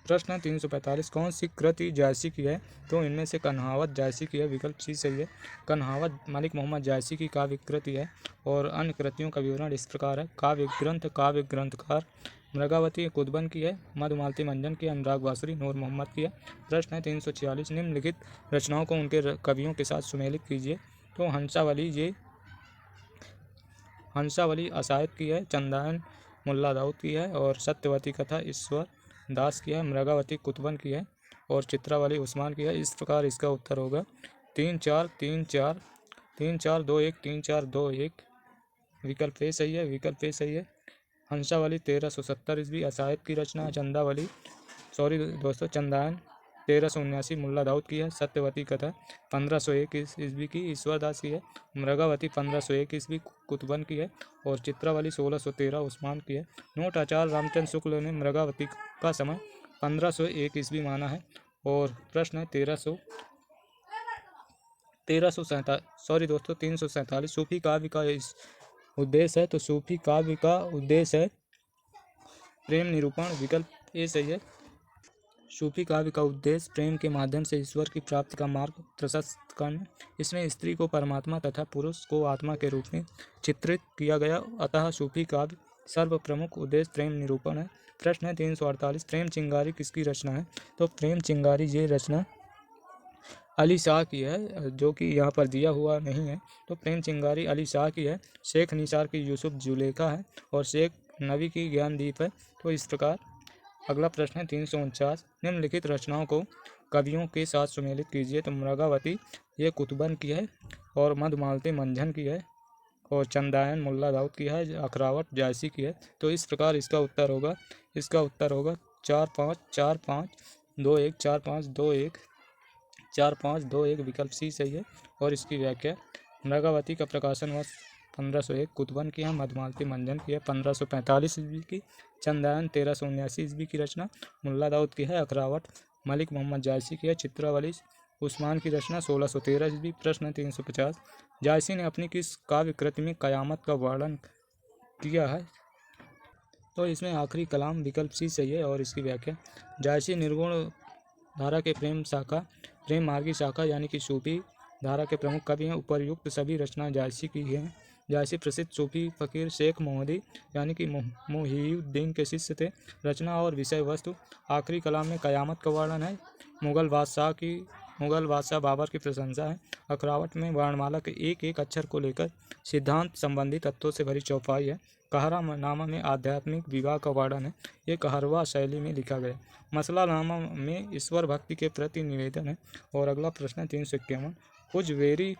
[SPEAKER 1] प्रश्न 345 कौन सी कृति जायसी की है? तो इनमें से कन्हावत जायसी की है। विकल्प सी सही है। कन्हावत मलिक मोहम्मद जायसी की काव्य कृति है। और अन्य कृतियों का विवरण इस प्रकार है। काव्य ग्रंथकार मृगावती कुतुबन की है। मधुमालती मंजन की है। अनुराग बासुरी नूर मोहम्मद की है। प्रश्न 346 निम्नलिखित रचनाओं को उनके कवियों के साथ सुमेलित कीजिए। तो हंसावली असायत की है। चंदायन मुल्ला दाऊद की है। और सत्यवती कथा ईश्वर दास की है। मृगावती कुतुबन की है। और चित्रावली उस्मान की है। इस प्रकार इसका उत्तर होगा 3-4 3-4 3-4 2-1 3-4 2-1। विकल्प ए सही है। हंसावली 1370 ईस्वी असायत की रचना। चंदायन 1379 मुल्ला दाऊद की है। सत्यवती कथा 1501 ईस्वी की ईश्वर दास की है। मृगावती 1501 ईस्वी कुतुबन की है। और चित्रावली 1613 उस्मान की है। नोट आचार्य रामचंद्र शुक्ल ने मृगावती का समय 1501 ईस्वी माना है। और प्रश्न 347 सूफी काव्य का इस उद्देश्य है। तो सूफी काव्य का उद्देश्य है प्रेम निरूपण। विकल्प ए सही है। सूफी काव्य का उद्देश्य प्रेम के माध्यम से ईश्वर की प्राप्ति का मार्ग प्रशस्त करना। इसमें स्त्री को परमात्मा तथा पुरुष को आत्मा के रूप में चित्रित किया गया। अतः सूफी काव्य सर्व प्रमुख उद्देश्य प्रेम निरूपण है। प्रश्न 348 प्रेम चिंगारी किसकी रचना है? तो प्रेम चिंगारी ये रचना अली शाह की है, जो कि यहाँ पर दिया हुआ नहीं है। तो प्रेम चिंगारी अली शाह की है। शेख निसार की यूसुफ जुलेखा है। और शेख नबी की ज्ञानदीप है। तो इस प्रकार अगला प्रश्न है 349 निम्नलिखित रचनाओं को कवियों के साथ सुमेलित कीजिए। तो मृगावती ये कुतुबन की है। और मधुमालती मंझन की है। और चंदायन मुल्ला दाऊद की है। अखरावत जायसी की है। तो इस प्रकार इसका उत्तर होगा 4-5 4-5 2-1 4-5 2-1 4-5-2-1। विकल्प सी सही है। और इसकी व्याख्या मृगावती का प्रकाशन वर्ष 1501 कुतुबन की है। मधुमालती मंजन की है 1545 ईस्वी की। चंदायन 1379 ईस्वी की रचना मुल्ला दाऊद की है। अखरावट मलिक मोहम्मद जायसी की है। चित्रावली उस्मान की रचना 1613 ईस्वी। प्रश्न 350 जायसी ने अपनी किस काव्य कृति में कयामत का वर्णन किया है? तो इसमें आखिरी कलाम। विकल्प सी सही है। और इसकी व्याख्या जायसी निर्गुण धारा के प्रेम मार्गी शाखा यानी कि सूफी धारा के प्रमुख कवि हैं। उपर्युक्त सभी रचनाएं जायसी की हैं। जायसी प्रसिद्ध सूफी फकीर शेख मोहम्मदी यानी कि मुहीउद्दीन के शिष्य थे। रचना और विषय वस्तु आखिरी कलाम में कयामत का वर्णन है। मुगल बादशाह बाबर की प्रशंसा है। अखरावट में वर्णमाला के एक एक अक्षर को लेकर सिद्धांत संबंधी तत्वों से भरी चौपाई है। कहरानामा में आध्यात्मिक विवाह का वर्णन है। ये कहरवा शैली में लिखा गया। मसलानामा में ईश्वर भक्ति के प्रति निवेदन है। और अगला प्रश्न 351 हुजवेरी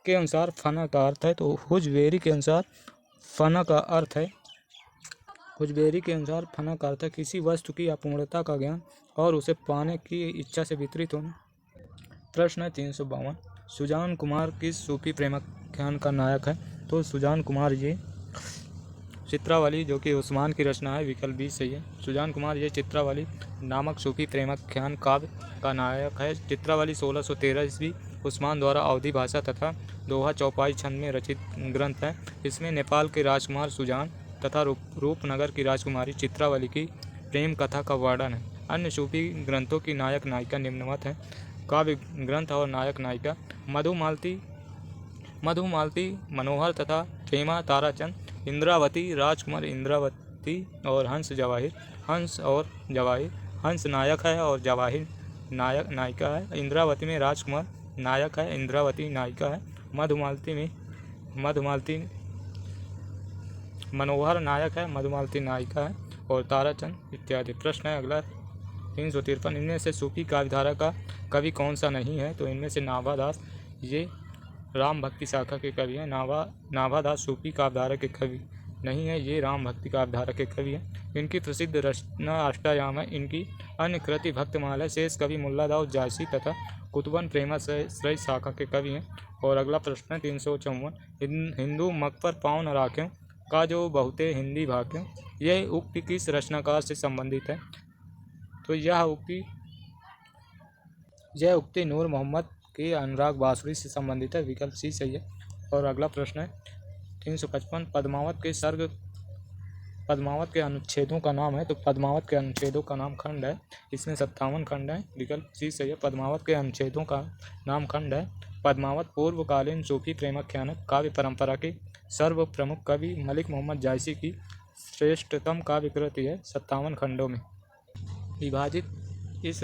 [SPEAKER 1] के अनुसार फना का अर्थ है। तो हुजवेरी के अनुसार फना का अर्थ है किसी वस्तु की अपूर्णता का ज्ञान और उसे पाने की इच्छा से वितरित होना। प्रश्न 352 सुजान कुमार किस सूफी प्रेमाख्यान का नायक है? तो सुजान कुमार ये चित्रावली जो कि उस्मान की रचना है। विकल्प बी सही है। सुजान कुमार ये चित्रावली नामक सूफी प्रेमाख्यान काव्य का नायक है। चित्रावली 1613 ईस्वी उस्मान द्वारा अवधी भाषा तथा दोहा चौपाई छंद में रचित ग्रंथ है। इसमें नेपाल के राजकुमार सुजान तथा रूपनगर की राजकुमारी चित्रावली की प्रेम कथा का वर्णन है। अन्य सूफी ग्रंथों की नायक नायिका निम्नवत है। काव्य ग्रंथ और नायक नायिका मधुमालती मनोहर तथा खेमा ताराचंद, इंद्रावती राजकुमार इंद्रावती और हंस नायक है और जवाहिर नायिका है। इंद्रावती में राजकुमार नायक है। मनोहर नायक है, मधुमालती नायिका है और ताराचंद इत्यादि। प्रश्न है अगला 353, इनमें से सूफी काव्यधारा का कवि कौन सा नहीं है? तो इनमें से नाभादास, ये राम भक्ति शाखा के कवि हैं। नाभादास सूफी काव्यधारा के कवि नहीं है, ये राम भक्ति काव्यधारा के कवि हैं। इनकी प्रसिद्ध रचना अष्टायाम है। इनकी अन्य कृति भक्तमाला, शेष कवि मुल्ला दाऊद जायसी तथा कुतुबन प्रेमाश्रय शाखा के कवि हैं। और अगला प्रश्न है 354, हिंदू मक पर पाँव न राख्यों का जो बहुते हिंदी भाक्यों, यह उक्ति किस रचनाकार से संबंधित है? तो यह उक्ति नूर मोहम्मद के अनुराग बांसुरी से संबंधित है। विकल्प सी सही है। और अगला प्रश्न है 355, पद्मावत के अनुच्छेदों का नाम है। तो पद्मावत के अनुच्छेदों का नाम खंड है। इसमें 57 खंड है। विकल्प सी सही है। पद्मावत के अनुच्छेदों का नाम खंड है। पद्मावत पूर्वकालीन सूफी प्रेमाख्यानक काव्य परंपरा के सर्व प्रमुख कवि मलिक मोहम्मद जायसी की श्रेष्ठतम काव्य कृति है। 57 खंडों में विभाजित इस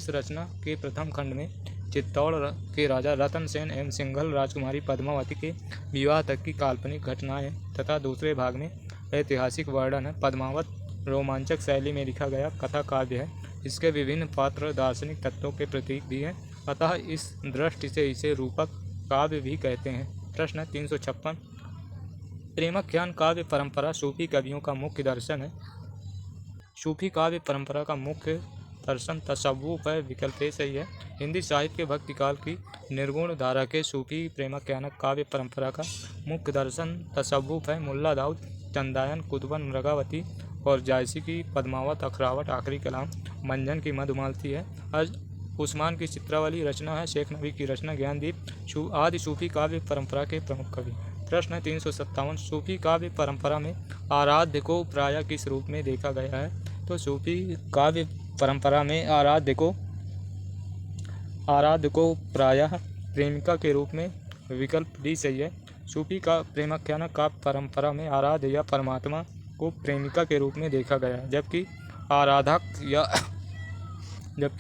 [SPEAKER 1] रचना के प्रथम खंड में चित्तौड़ के राजा रतन सेन एवं सिंघल राजकुमारी पद्मावती के विवाह तक की काल्पनिक घटनाएं तथा दूसरे भाग में ऐतिहासिक वर्णन है। पद्मावत रोमांचक शैली में लिखा गया कथा काव्य है। इसके विभिन्न पात्र दार्शनिक तत्वों के प्रतीक भी हैं, अतः इस दृष्टि से इसे रूपक काव्य भी कहते हैं। प्रश्न 356, प्रेमाख्यान काव्य परंपरा सूफी कवियों का मुख्य दर्शन है। सूफी काव्य परंपरा का मुख्य दर्शन तसव्वुफ है। विकल्प ए सही है। हिंदी साहित्य के भक्तिकाल की निर्गुण धारा के सूफी प्रेमाख्यानक काव्य परंपरा का मुख्य दर्शन तसव्वुफ है। मुल्ला दाऊद, चंदायन, कुतुबन मृगावती और जायसी की पद्मावत, अखरावट, आखिरी कलाम, मंजन की मधुमालती है। उस्मान की चित्रावली रचना है। शेख नबी की रचना ज्ञानदीप आदि सूफी काव्य परंपरा के प्रमुख कवि। प्रश्न 357, सूफी काव्य परंपरा में आराध्य को प्रायः किस रूप में देखा गया है? तो सूफी काव्य परंपरा में आराध्य को प्रायः प्रेमिका के रूप में। विकल्प डी सही है। सूफी का प्रेमाख्यानक काव्य परंपरा में आराध्य या परमात्मा को प्रेमिका के रूप में देखा गया है, जबकि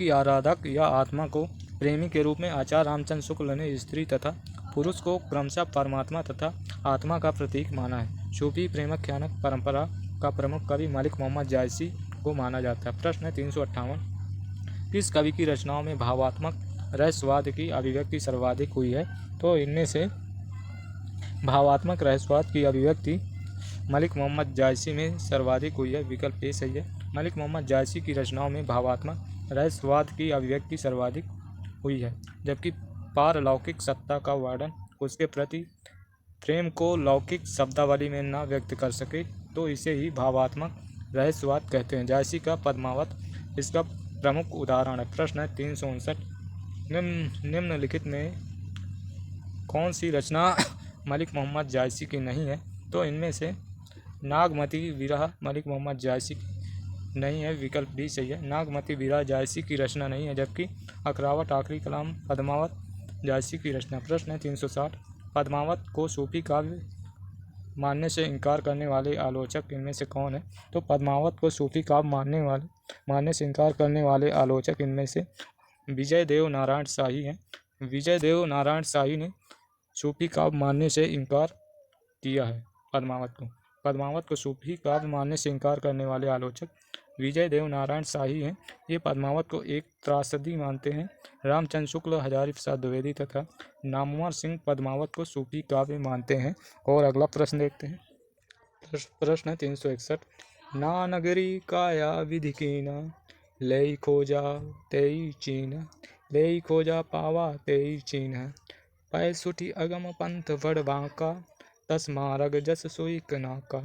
[SPEAKER 1] आराधक या आत्मा को प्रेमी के रूप में आचार्य रामचंद्र शुक्ल ने स्त्री तथा पुरुष को क्रमशः परमात्मा तथा आत्मा का प्रतीक माना है। सूफी प्रेमाख्यानक परंपरा का प्रमुख कवि मलिक मोहम्मद जायसी को माना जाता है। प्रश्न 358, किस कवि की रचनाओं में भावात्मक रहस्यवाद की अभिव्यक्ति सर्वाधिक हुई है? तो इनमें से भावात्मक रहस्यवाद की अभिव्यक्ति मलिक मोहम्मद जायसी में सर्वाधिक हुई है। विकल्प ए सही है। मलिक मोहम्मद जायसी की रचनाओं में भावात्मक रहस्यवाद की अभिव्यक्ति सर्वाधिक हुई है, जबकि पारलौकिक सत्ता का वर्णन, उसके प्रति प्रेम को लौकिक शब्दावली में न व्यक्त कर सके तो इसे ही भावात्मक रहस्यवाद कहते हैं। जायसी का पद्मावत इसका प्रमुख उदाहरण है। प्रश्न 359, निम्नलिखित में कौन सी रचना मलिक मोहम्मद जायसी की नहीं है? तो इनमें से नागमती विरह मलिक मोहम्मद जायसी की नहीं है। विकल्प डी सही है। नागमती विरह जायसी की रचना नहीं है, जबकि अखरावट, आखिरी कलाम, पद्मावत जायसी की रचना। प्रश्न 360, पद्मावत को सूफी काव्य मानने से इनकार करने वाले आलोचक इनमें से कौन है? तो पद्मावत को सूफी काव्य मानने से इनकार करने वाले आलोचक इनमें से विजय देव नारायण शाही हैं। विजय देव नारायण शाही ने सूफी काव्य मानने से इनकार किया है। पद्मावत को सूफी काव्य मानने से इनकार करने वाले आलोचक विजय देव नारायण शाही हैं। ये पद्मावत को एक त्रासदी मानते हैं। रामचंद्र शुक्ल, हजारी प्रसाद द्विवेदी तथा नामवर सिंह पद्मावत को सूफी काव्य मानते हैं। और अगला प्रश्न देखते हैं। प्रश्न 361, ना नगरी काया विधि कीना, लेई खोजा तेई चीन, लेई खोजा पावा तेई चीन, पैसुठी अगम पंथ बड़ बांका, 10 मार्ग जस सोई नाका,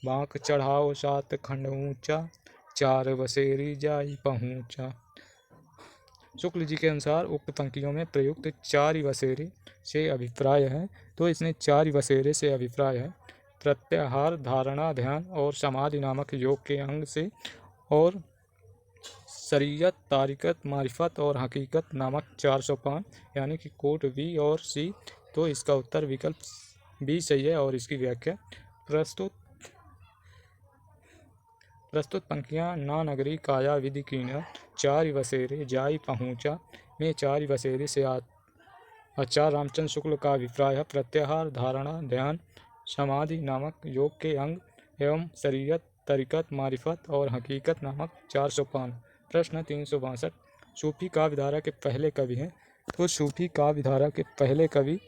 [SPEAKER 1] बांक चढ़ाओ 7 खंड ऊंचा, 4 बसेरी जाई पहुँचा। शुक्ल जी के अनुसार उक्त पंक्तियों में प्रयुक्त 4 बसेरे से अभिप्राय है। तो इसमें 4 बसेरे से अभिप्राय है प्रत्याहार, धारणा, ध्यान और समाधि नामक योग के अंग से, और शरीयत, तारिकत, मारिफत और हकीकत नामक 405 यानी कि कोट बी और सी। तो इसका उत्तर विकल्प बी सही है। और इसकी व्याख्या प्रस्तुत पंक्तियाँ ना नगरी काया विधि कीना, 4 बसेरे जाई पहुँचा में 4 बसेरे से आचार्य रामचंद्र शुक्ल का अभिप्राय है प्रत्याहार, धारणा, ध्यान, समाधि नामक योग के अंग एवं शरीयत, तरीकत, मारिफत और हकीकत नामक 4 सोपान। प्रश्न 362 सूफी काव्यधारा के पहले कवि हैं। तो सूफी काव्यधारा के पहले कवि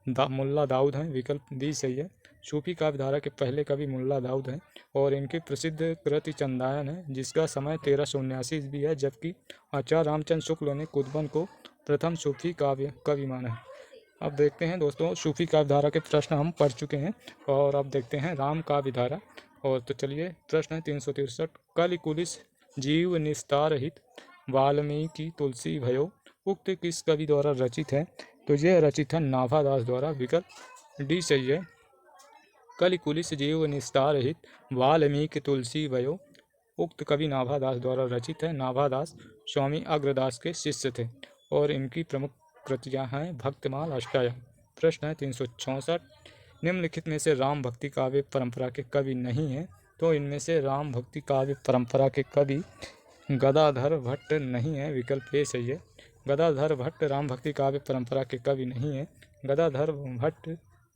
[SPEAKER 1] मुल्ला दाऊद हैं, विकल्प बी सही है। सूफी काव्यधारा के पहले कवि मुल्ला दाऊद हैं और इनकी प्रसिद्ध कृति चंदायन है, जिसका समय 1379 ईस्वी है, जबकि आचार्य रामचंद्र शुक्ल ने कुतुबन को प्रथम सूफी काव्य कवि माना है। अब देखते हैं दोस्तों, सूफी काव्यधारा के प्रश्न हम पढ़ चुके हैं और अब देखते हैं राम काव्यधारा। और तो चलिए, प्रश्न 363 कलि कुलिस जीव निस्तार हित वाल्मीकि तुलसी भयो उक्त किस कवि द्वारा रचित है? तो यह रचित है नाभादास द्वारा, विकल्प डी सही है। कलि कुलिस जीव निस्तार हित वाल्मीकि तुलसी भयो उक्त कवि नाभादास द्वारा रचित है। नाभादास स्वामी अग्रदास के शिष्य थे और इनकी प्रमुख कृतियां हैं भक्तमाल, अष्टायाम। प्रश्न है 364 निम्नलिखित में से राम भक्ति काव्य परंपरा के कवि नहीं है। तो इनमें से राम भक्ति काव्य परंपरा के कवि गदाधर भट्ट नहीं है, विकल्प ए सही है। गदाधर भट्ट राम भक्ति काव्य परंपरा के कवि नहीं है। गदाधर भट्ट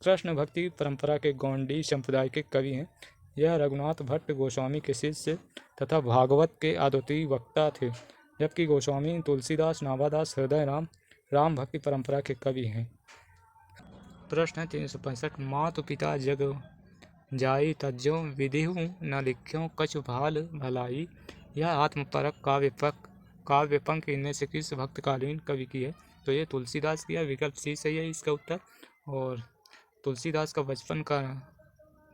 [SPEAKER 1] कृष्ण भक्ति परंपरा के गौंडी संप्रदाय के कवि हैं। यह रघुनाथ भट्ट गोस्वामी के शिष्य तथा भागवत के अद्वितीय वक्ता थे, जबकि गोस्वामी तुलसीदास, नाभादास, हृदय राम भक्ति परंपरा के कवि हैं। प्रश्न 365 मातु पिता जग जाई तज्जो विधिहु न लिख्यों कछु भाल भलाई। यह आत्मपरक काव्य पंख इनमें से किस भक्तकालीन कवि की है? तो ये तुलसीदास की है, विकल्प सी सही है इसका उत्तर। और तुलसीदास का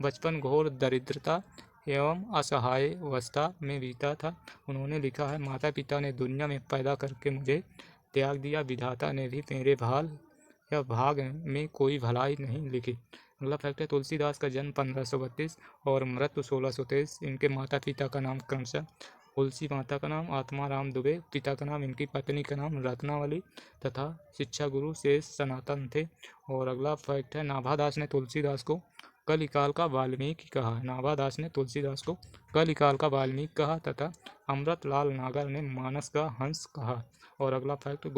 [SPEAKER 1] बचपन घोर दरिद्रता एवं असहाय अवस्था में बीता था। उन्होंने लिखा है, माता पिता ने दुनिया में पैदा करके मुझे त्याग दिया, विधाता ने भी मेरे भाग में कोई भलाई नहीं लिखी। अगला फैक्ट है, तुलसीदास का जन्म 1532 और मृत्यु 1623। इनके माता पिता का नाम क्रमशः तुलसी, माता का नाम आत्माराम दुबे, पिता का नाम, इनकी पत्नी का नाम रत्नावली तथा शिक्षा गुरु शेष सनातन थे। और अगला फैक्ट है, नाभादास ने तुलसीदास को कलिकाल का वाल्मीकि कहा। नाभादास ने तुलसीदास को कलिकाल का वाल्मीकि कहा तथा अमृतलाल नागर ने मानस का हंस कहा। और अगला फैक्ट,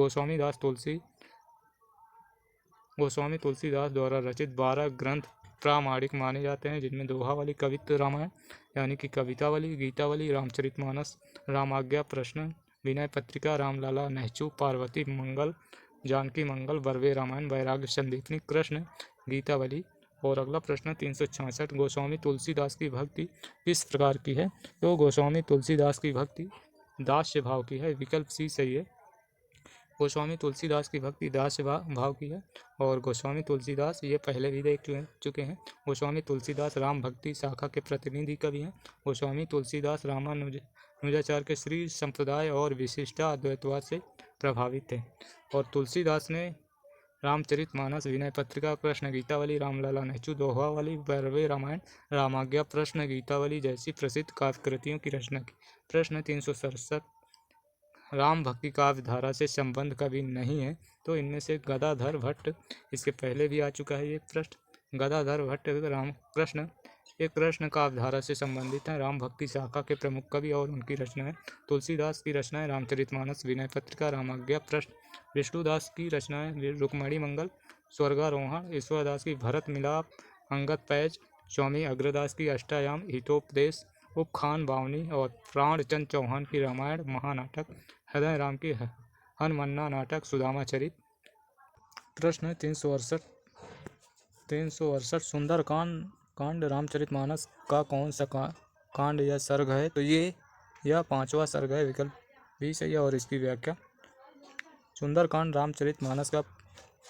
[SPEAKER 1] गोस्वामी तुलसीदास द्वारा रचित 12 ग्रंथ प्रामाणिक माने जाते हैं, जिनमें दोहावली, कवित्व रामायण यानी कि कवितावली, गीतावली, रामचरितमानस, रामाज्ञा प्रश्न, विनय पत्रिका, रामलला, नहचू, पार्वती मंगल, जानकी मंगल, बरवे रामायण, वैराग्य संदीपनी, कृष्ण गीतावली। और अगला प्रश्न 366 गोस्वामी तुलसीदास की भक्ति किस प्रकार की है? तो गोस्वामी तुलसीदास की भक्ति दास्य भाव की है, विकल्प सी सही है। गोस्वामी तुलसीदास की भक्ति दास्य भाव की है। और गोस्वामी तुलसीदास, ये पहले भी देख चुके हैं, गोस्वामी तुलसीदास राम भक्ति शाखा के प्रतिनिधि कवि हैं। गोस्वामी तुलसीदास रामानुजाचार्य के श्री संप्रदाय और विशिष्टा अद्वैतवाद से प्रभावित थे। और तुलसीदास ने रामचरितमानस, विनय पत्रिका, कृष्ण गीतावली, रामलला, नहचू, दोहावली, बरवे रामायण, रामाज्ञा प्रश्न गीतावली जैसी प्रसिद्ध काव्य कृतियों की रचना की। प्रश्न 367 राम भक्ति काव्य धारा से संबंध कवि नहीं है। तो इनमें से गदाधर भट्ट, इसके पहले भी आ चुका है ये प्रश्न। गदाधर भट्ट कृष्ण काव्य धारा से संबंधित है, राम भक्ति शाखा के प्रमुख कवि और उनकी रचना है। तुलसीदास की रचनाएं रामचरितमानस, विनय पत्रिका, रामाज्ञा प्रश्न। विष्णुदास की रचनाएं रुक्मणी मंगल, स्वर्गारोहण। ईश्वरदास की भरत मिलाप, अंगद पैज। स्वामी अग्रदास की अष्टायाम, हितोपदेश, उपखान बावनी। और प्राणचंद चौहान की रामायण महानाटक, हृदय राम की हनुमन्ना नाटक, सुदामा चरित। प्रश्न 368 सुंदरकांड रामचरितमानस का कौन सा कांड या सर्ग है? तो यह 5वां सर्ग है, विकल्प बी सही है। और इसकी व्याख्या, सुंदरकांड रामचरितमानस का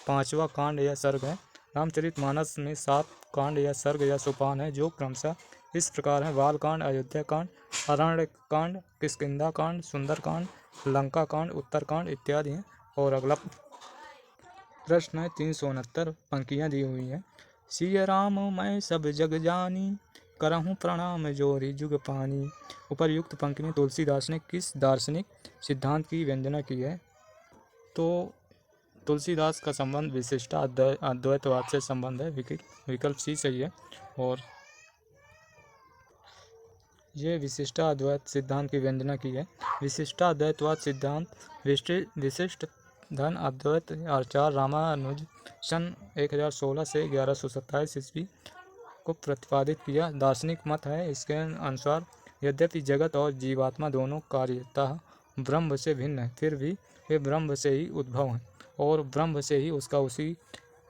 [SPEAKER 1] 5वां कांड या सर्ग है। रामचरितमानस में 7 कांड या सर्ग या सोपान है, जो क्रमशः इस प्रकार है: बालकांड, अयोध्या कांड, अरण्य कांड, किष्किंधा कांड, सुंदरकांड, लंका कांड, उत्तरकांड इत्यादि हैं। और अगला प्रश्न है 369, पंक्तियाँ दी हुई हैं। सिय राम मैं सब जग जानी, करहूँ प्रणाम जोरी जुग पानी। उपर्युक्त पंक्ति में तुलसीदास ने किस दार्शनिक सिद्धांत की वंदना की है? तो तुलसीदास का संबंध विशिष्टा अद्वैतवाद से संबंध है, विकल्प सी सही है। और ये विशिष्टा अद्वैत सिद्धांत की वंदना की है। विशिष्टा अद्वैतवाद सिद्धांत विशिष्ट धन अद्वैत आचार्य रामानुज सन 1016 से 1127 ईस्वी को प्रतिपादित किया। दार्शनिक मत है इसके अनुसार यद्यपि जगत और जीवात्मा दोनों कार्यतः ब्रह्म से भिन्न है, फिर भी वे ब्रह्म से ही उद्भव हैं और ब्रह्म से ही उसका उसी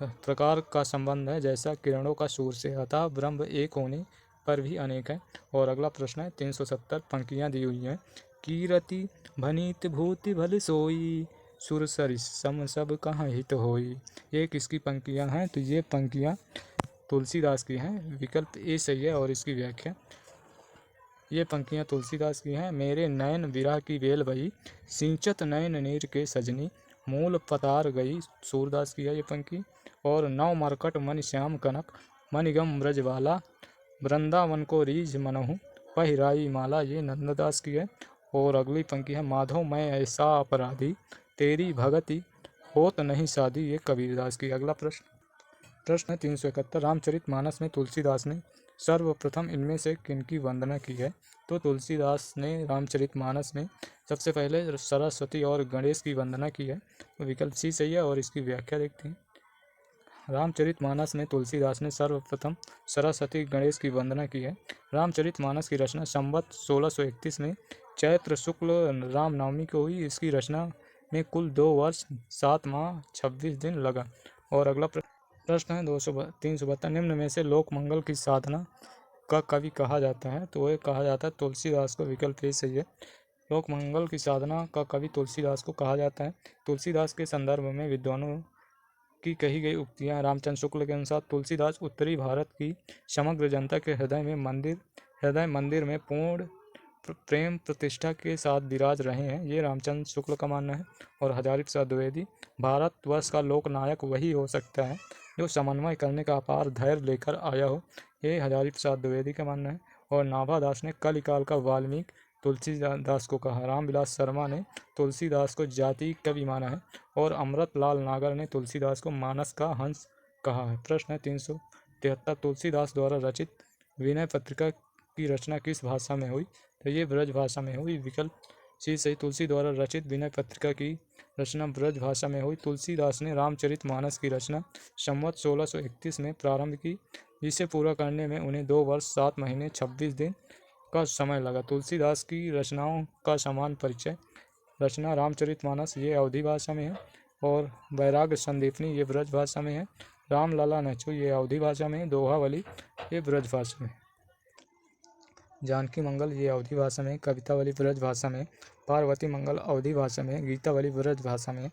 [SPEAKER 1] प्रकार का संबंध है जैसा किरणों का सूर्य से। अतः ब्रह्म एक होने पर भी अनेक है। और अगला प्रश्न है 370, पंक्तियाँ दी हुई हैं। कीरति भनीत भूति भल सोई, सुर सरिस सम सब कहाँ हित होई। ये किसकी पंक्तियाँ हैं? तो ये पंक्तियाँ तुलसीदास की हैं। विकल्प ए सही है। और इसकी व्याख्या, ये पंक्तियाँ तुलसीदास की हैं। मेरे नयन विरह की बेल बही, सिंचत नयन नीर के सजनी, मूल पतार गई। सूरदास की है ये पंक्ति। और नव मरकट मन श्याम कनक, मणिगम ब्रजवाला, वृंदावन को रीझ मनहु पहिराई माला। ये नंददास की है। और अगली पंक्ति है, माधव मैं ऐसा अपराधी, तेरी भगति होत नहीं शादी। ये कबीरदास की। अगला प्रश्न है 371, रामचरितमानस में तुलसीदास ने सर्वप्रथम इनमें से किनकी वंदना की है? तो तुलसीदास ने रामचरितमानस में सबसे पहले सरस्वती और गणेश की वंदना की है। तो विकल्प सी सही है। और इसकी व्याख्या देखते हैं। रामचरितमानस में तुलसीदास ने सर्वप्रथम सरस्वती गणेश की वंदना की है। रामचरितमानस की रचना संवत 1631 में चैत्र शुक्ल रामनवमी को हुई। इसकी रचना में कुल 2 वर्ष 7 माह 26 दिन लगा। और अगला प्रश्न है 372, निम्न में से लोक मंगल की साधना का कवि कहा जाता है? तो वह कहा जाता है तुलसीदास को। विकल्प ए सही है। लोक मंगल की साधना का कवि तुलसीदास को कहा जाता है। तुलसीदास के संदर्भ में विद्वानों की कही गई उक्तियां। रामचंद्र शुक्ल के अनुसार तुलसीदास उत्तरी भारत की समग्र जनता के हृदय मंदिर में पूर्ण प्रेम प्रतिष्ठा के साथ विराज रहे हैं। ये रामचंद्र शुक्ल का मानना है। और हजारी प्रसाद द्विवेदी, भारतवर्ष का लोकनायक वही हो सकता है जो समन्वय करने का अपार धैर्य लेकर आया हो। ये हजारी प्रसाद द्विवेदी का मानना है। और नाभादास ने कलिकाल का वाल्मीकि तुलसीदास को कहा। रामविलास शर्मा ने तुलसीदास को जाति कवि माना है। और अमृतलाल नागर ने तुलसीदास को मानस का हंस कहा है। प्रश्न है 373, तुलसीदास द्वारा रचित विनय पत्रिका की रचना किस भाषा में हुई? तो ये ब्रज भाषा में हुई। विकल्प सी सही। तुलसी द्वारा रचित विनय पत्रिका की रचना ब्रज भाषा में हुई। तुलसीदास ने रामचरितमानस की रचना संवत 1631 में प्रारंभ की, जिसे पूरा करने में उन्हें 2 वर्ष 7 महीने 26 दिन का समय लगा। तुलसीदास की रचनाओं का समान परिचय, रचना रामचरितमानस ये अवधी भाषा में है। और वैराग्य संदीपनी ये ब्रज भाषा में है। रामलला नचो ये अवधी भाषा में है। दोहावली ये ब्रज भाषा में। जानकी मंगल ये अवधी भाषा में, कवितावली ब्रज भाषा में, पार्वती मंगल अवधी भाषा में, गीतावली ब्रज भाषा में,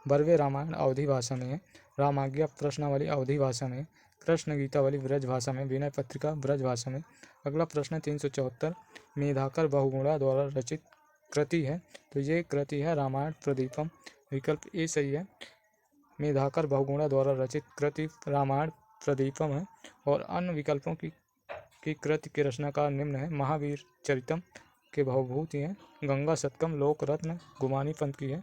[SPEAKER 1] बर्वे रामायण अवधी भाषा में, रामाज्ञा प्रश्नावली अवधी भाषा में, कृष्ण गीतावली ब्रज भाषा में, विनय पत्रिका ब्रज भाषा में। अगला प्रश्न 374, मेधाकर बहुगुणा द्वारा रचित कृति है? तो ये कृति है रामायण प्रदीपम। विकल्प ए सही है। मेधाकर बहुगुणा द्वारा रचित कृति रामायण प्रदीपम है। और अन्य विकल्पों की कृति के रचनाकार निम्न है। महावीर चरितम के भवभूति हैं, गंगा शतकम लोक रत्न गुमानी पंथ की है।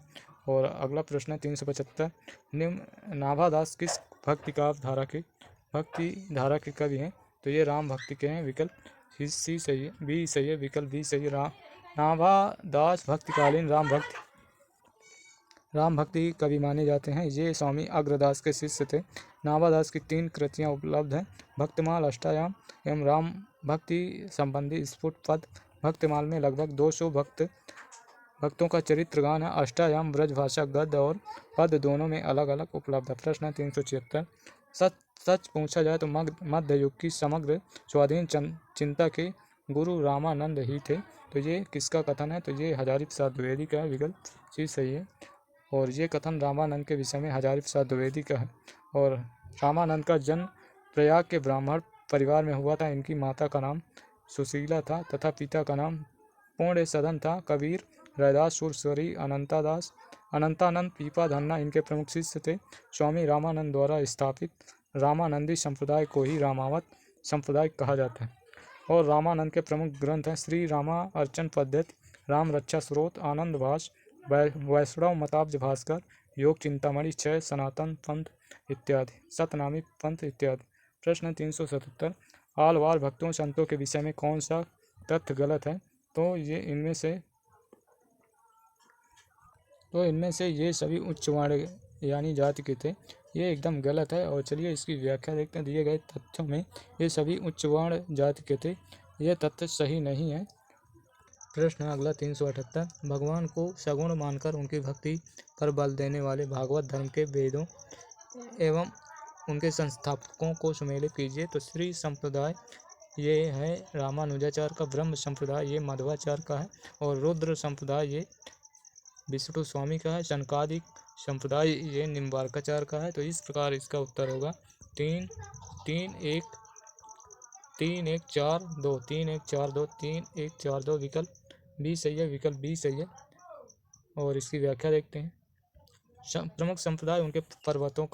[SPEAKER 1] और अगला प्रश्न 375, निम्न नाभादास किस भक्ति धारा के कवि हैं? तो ये राम भक्ति के हैं। विकल्प सी सही है, बी सही है। विकल्प बी सही है। नाभादास भक्तिकालीन राम भक्ति कवि माने जाते हैं। ये स्वामी अग्रदास के शिष्य थे। नाभादास की 3 कृतियाँ उपलब्ध हैं, भक्तमाल, अष्टायाम एवं राम भक्ति संबंधी स्फुट पद। भक्तमाल में लगभग 200 भक्तों का चरित्र गान है। अष्टायाम ब्रजभाषा गद्य और पद दोनों में अलग अलग उपलब्ध है। प्रश्न 376, सच पूछा जाए तो मध्य युग की समग्र स्वाधीन चिंता के गुरु रामानंद ही थे। तो ये किसका कथन है? तो ये हजारी प्रसाद द्विवेदी का है। विकल्प सी सही है। और ये कथन रामानंद के विषय में हजारी प्रसाद द्विवेदी का है। और रामानंद का जन्म प्रयाग के ब्राह्मण परिवार में हुआ था। इनकी माता का नाम सुशीला था तथा पिता का नाम पूर्ण सदन था। कबीर, रैदास, सुरसरी, अनंतानंद, पीपा धन्ना इनके प्रमुख शिष्य थे। स्वामी रामानंद द्वारा स्थापित रामानंदी संप्रदाय को ही रामावत संप्रदाय कहा जाता है। और रामानंद के प्रमुख ग्रंथ हैं श्री रामा अर्चन पद्धति, राम रक्षा स्रोत, आनंद भाष, वैष्णव मताब्ज भास्कर, योग चिंतामणि, 6 सनातन पंथ इत्यादि, सतनामी पंथ इत्यादि। प्रश्न 377, आलवार भक्तों संतों के विषय में कौन सा तथ्य गलत है? तो इनमें से ये सभी उच्च वर्ण यानी जाति के थे। ये एकदम गलत है। और चलिए इसकी व्याख्या देखते हैं। दिए गए तथ्यों में ये सभी उच्च वर्ण जाति के थे, ये तथ्य सही नहीं है। प्रश्न अगला 378, भगवान को सगुण मानकर उनकी भक्ति पर बल देने वाले भागवत धर्म के वेदों एवं उनके संस्थापकों को सुमेलित कीजिए। तो श्री संप्रदाय ये है रामानुजाचार्य का, ब्रह्म संप्रदाय ये मध्वाचार्य का है, और रुद्र संप्रदाय ये विष्णु स्वामी का है, सनकादिक संप्रदाय ये निम्बार्काचार्य का है। तो इस प्रकार इसका उत्तर होगा 3 3 1 3 1 4 2 3 1 4 2 3 1 4 2 विकल्प बी सही है, विकल्प बी सही है। और इसकी व्याख्या देखते हैं। प्रमुख संप्रदाय उनके प्रवर्तकों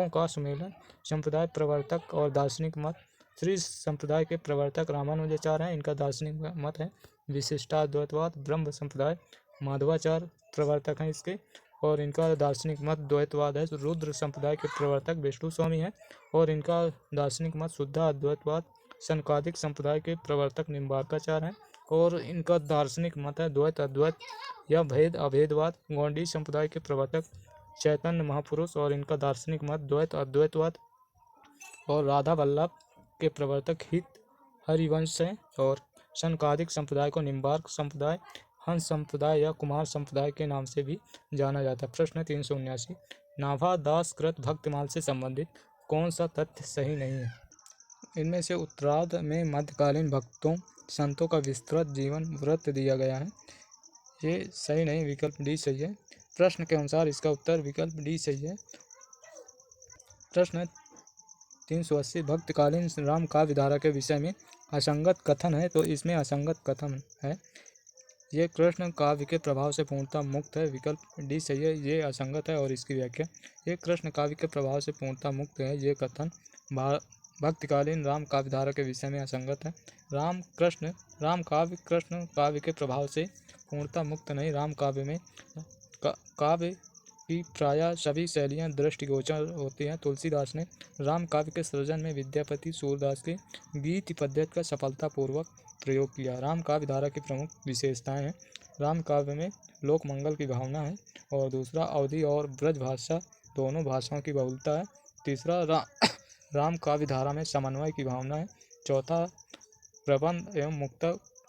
[SPEAKER 1] का सुमेलन, संप्रदाय प्रवर्तक और दार्शनिक मत। श्री संप्रदाय के प्रवर्तक रामानुजाचार्य हैं, इनका दार्शनिक मत है विशिष्टाद्वैतवाद। ब्रह्म संप्रदाय माधवाचार्य प्रवर्तक हैं इसके, और इनका दार्शनिक मत द्वैतवाद है। रुद्र संप्रदाय के प्रवर्तक विष्णु स्वामी हैं, और इनका दार्शनिक मत शुद्ध अद्वैतवाद। सनकादिक संप्रदाय के प्रवर्तक निम्बार्काचार्य हैं, और इनका दार्शनिक मत है द्वैत अद्वैत या भेद अभेदवाद। गौंडी संप्रदाय के प्रवर्तक चैतन्य महापुरुष, और इनका दार्शनिक मत द्वैत अद्वैतवाद। और राधा वल्लभ के प्रवर्तक हित हरिवंश हैं, और सनकादिक संप्रदाय को निम्बार्क संप्रदाय, हंस संप्रदाय या कुमार संप्रदाय के नाम से भी जाना जाता है। प्रश्न 379, नाभा दास कृत भक्तिमाल से संबंधित कौन सा तथ्य सही नहीं है? इनमें से उत्तरार्ध में मध्यकालीन भक्तों संतों का विस्तृत जीवन वृत्त दिया गया है, ये सही नहीं, विकल्प डी सही है। प्रश्न के अनुसार इसका उत्तर विकल्प डी सही है। प्रश्न 380, भक्तकालीन राम काव्य धारा के विषय में असंगत कथन है, तो इसमें असंगत कथन है। ये कृष्ण काव्य के प्रभाव से पूर्णतः मुक्त है, विकल्प डी सही है। ये असंगत है। और इसकी व्याख्या, ये कृष्ण काव्य के प्रभाव से पूर्णतः मुक्त है, ये कथन भक्तकालीन राम काव्य धारा के विषय में असंगत है। राम काव्य कृष्ण काव्य के प्रभाव से पूर्णतः मुक्त नहीं। राम काव्य में काव्य की प्रायः सभी शैलियाँ दृष्टिगोचर होती हैं। तुलसीदास ने राम काव्य के सृजन में विद्यापति सूरदास के गीत पद्यत का सफलतापूर्वक प्रयोग किया। राम काव्य धारा की प्रमुख विशेषताएं हैं। राम काव्य में लोक मंगल की भावना है, और दूसरा अवधी और ब्रज भाषा दोनों भाषाओं की बहुलता है। तीसरा राम काव्य धारा में समन्वय की भावना है। चौथा प्रबंध एवं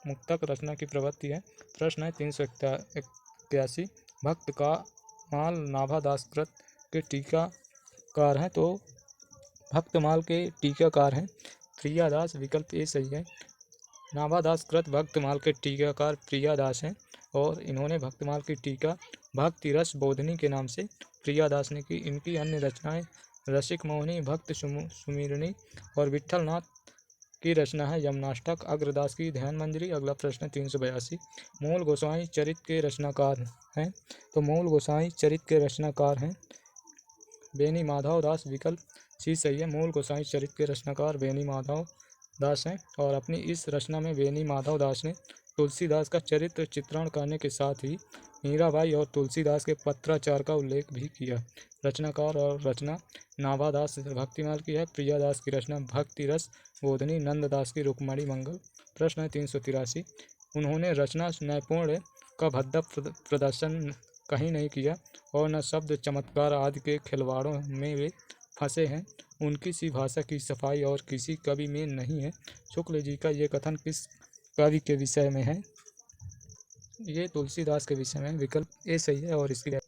[SPEAKER 1] मुक्तक रचना की प्रवृत्ति है। प्रश्न है 381, भक्त का माल नाभा दासकृत के टीकाकार हैं, तो भक्तमाल के टीकाकार हैं प्रियादास, विकल्प ए सही है। नाभादास कृत भक्तमाल के टीकाकार प्रियादास हैं, और इन्होंने भक्तमाल की टीका भक्ति रस बोधनी के नाम से प्रियादास ने की। इनकी अन्य रचनाएं रसिक मोहिनी, भक्त सुमीरणी और विट्ठलनाथ की रचना है यमुनाष्टक। अग्रदास की ध्यान मंजरी। अगला प्रश्न 382, मूल गोसाई चरित के रचनाकार हैं, तो मूल गोसाई चरित के रचनाकार हैं बेनी माधव दास, विकल्प सी सही है। मूल गोसाई चरित के रचनाकार बेनी माधव दास हैं, और अपनी इस रचना में बेनी माधव दास ने तुलसीदास का चरित्र चित्रण करने के साथ ही मीराबाई और तुलसीदास के पत्राचार का उल्लेख भी किया। रचनाकार और रचना नाभादास भक्तिमाल की है, प्रियादास की रचना भक्ति रस बोधनी, नंददास की रुक्मणी मंगल। प्रश्न 383, उन्होंने रचना नैपुण्य का भद्दा प्रदर्शन कहीं नहीं किया, और न शब्द चमत्कार आदि के खिलवाड़ों में वे फंसे हैं। उनकी सी भाषा की सफाई और किसी कवि में नहीं है। शुक्ल जी का ये कथन किस कवि के विषय में है? ये तुलसीदास के विषय में, विकल्प ए सही है। और इसकी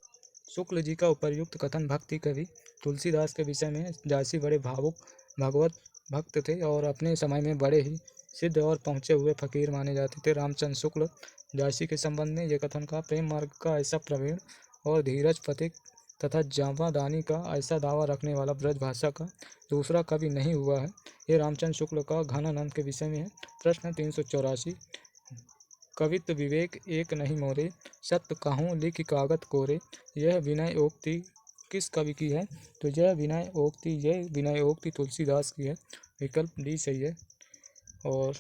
[SPEAKER 1] शुक्ल जी का उपर्युक्त कथन भक्ति कवि तुलसीदास के विषय में। जासी बड़े भावुक भगवत भक्त थे, और अपने समय में बड़े ही सिद्ध और पहुँचे हुए फकीर माने जाते थे। रामचंद्र शुक्ल जासी के संबंध में ये कथन का प्रेम मार्ग का ऐसा प्रवीण और धीरज पथिक तथा जावा दानी का ऐसा दावा रखने वाला ब्रज भाषा का दूसरा कवि नहीं हुआ है। ये रामचंद्र शुक्ल का घनानंद के विषय में है। प्रश्न 384, कवित्व विवेक एक नहीं मोरे, सत्य कहूँ लिख कागत कोरे, यह विनय उक्ति किस कवि की है? तो यह विनय उक्ति तुलसीदास की है, विकल्प डी सही है। और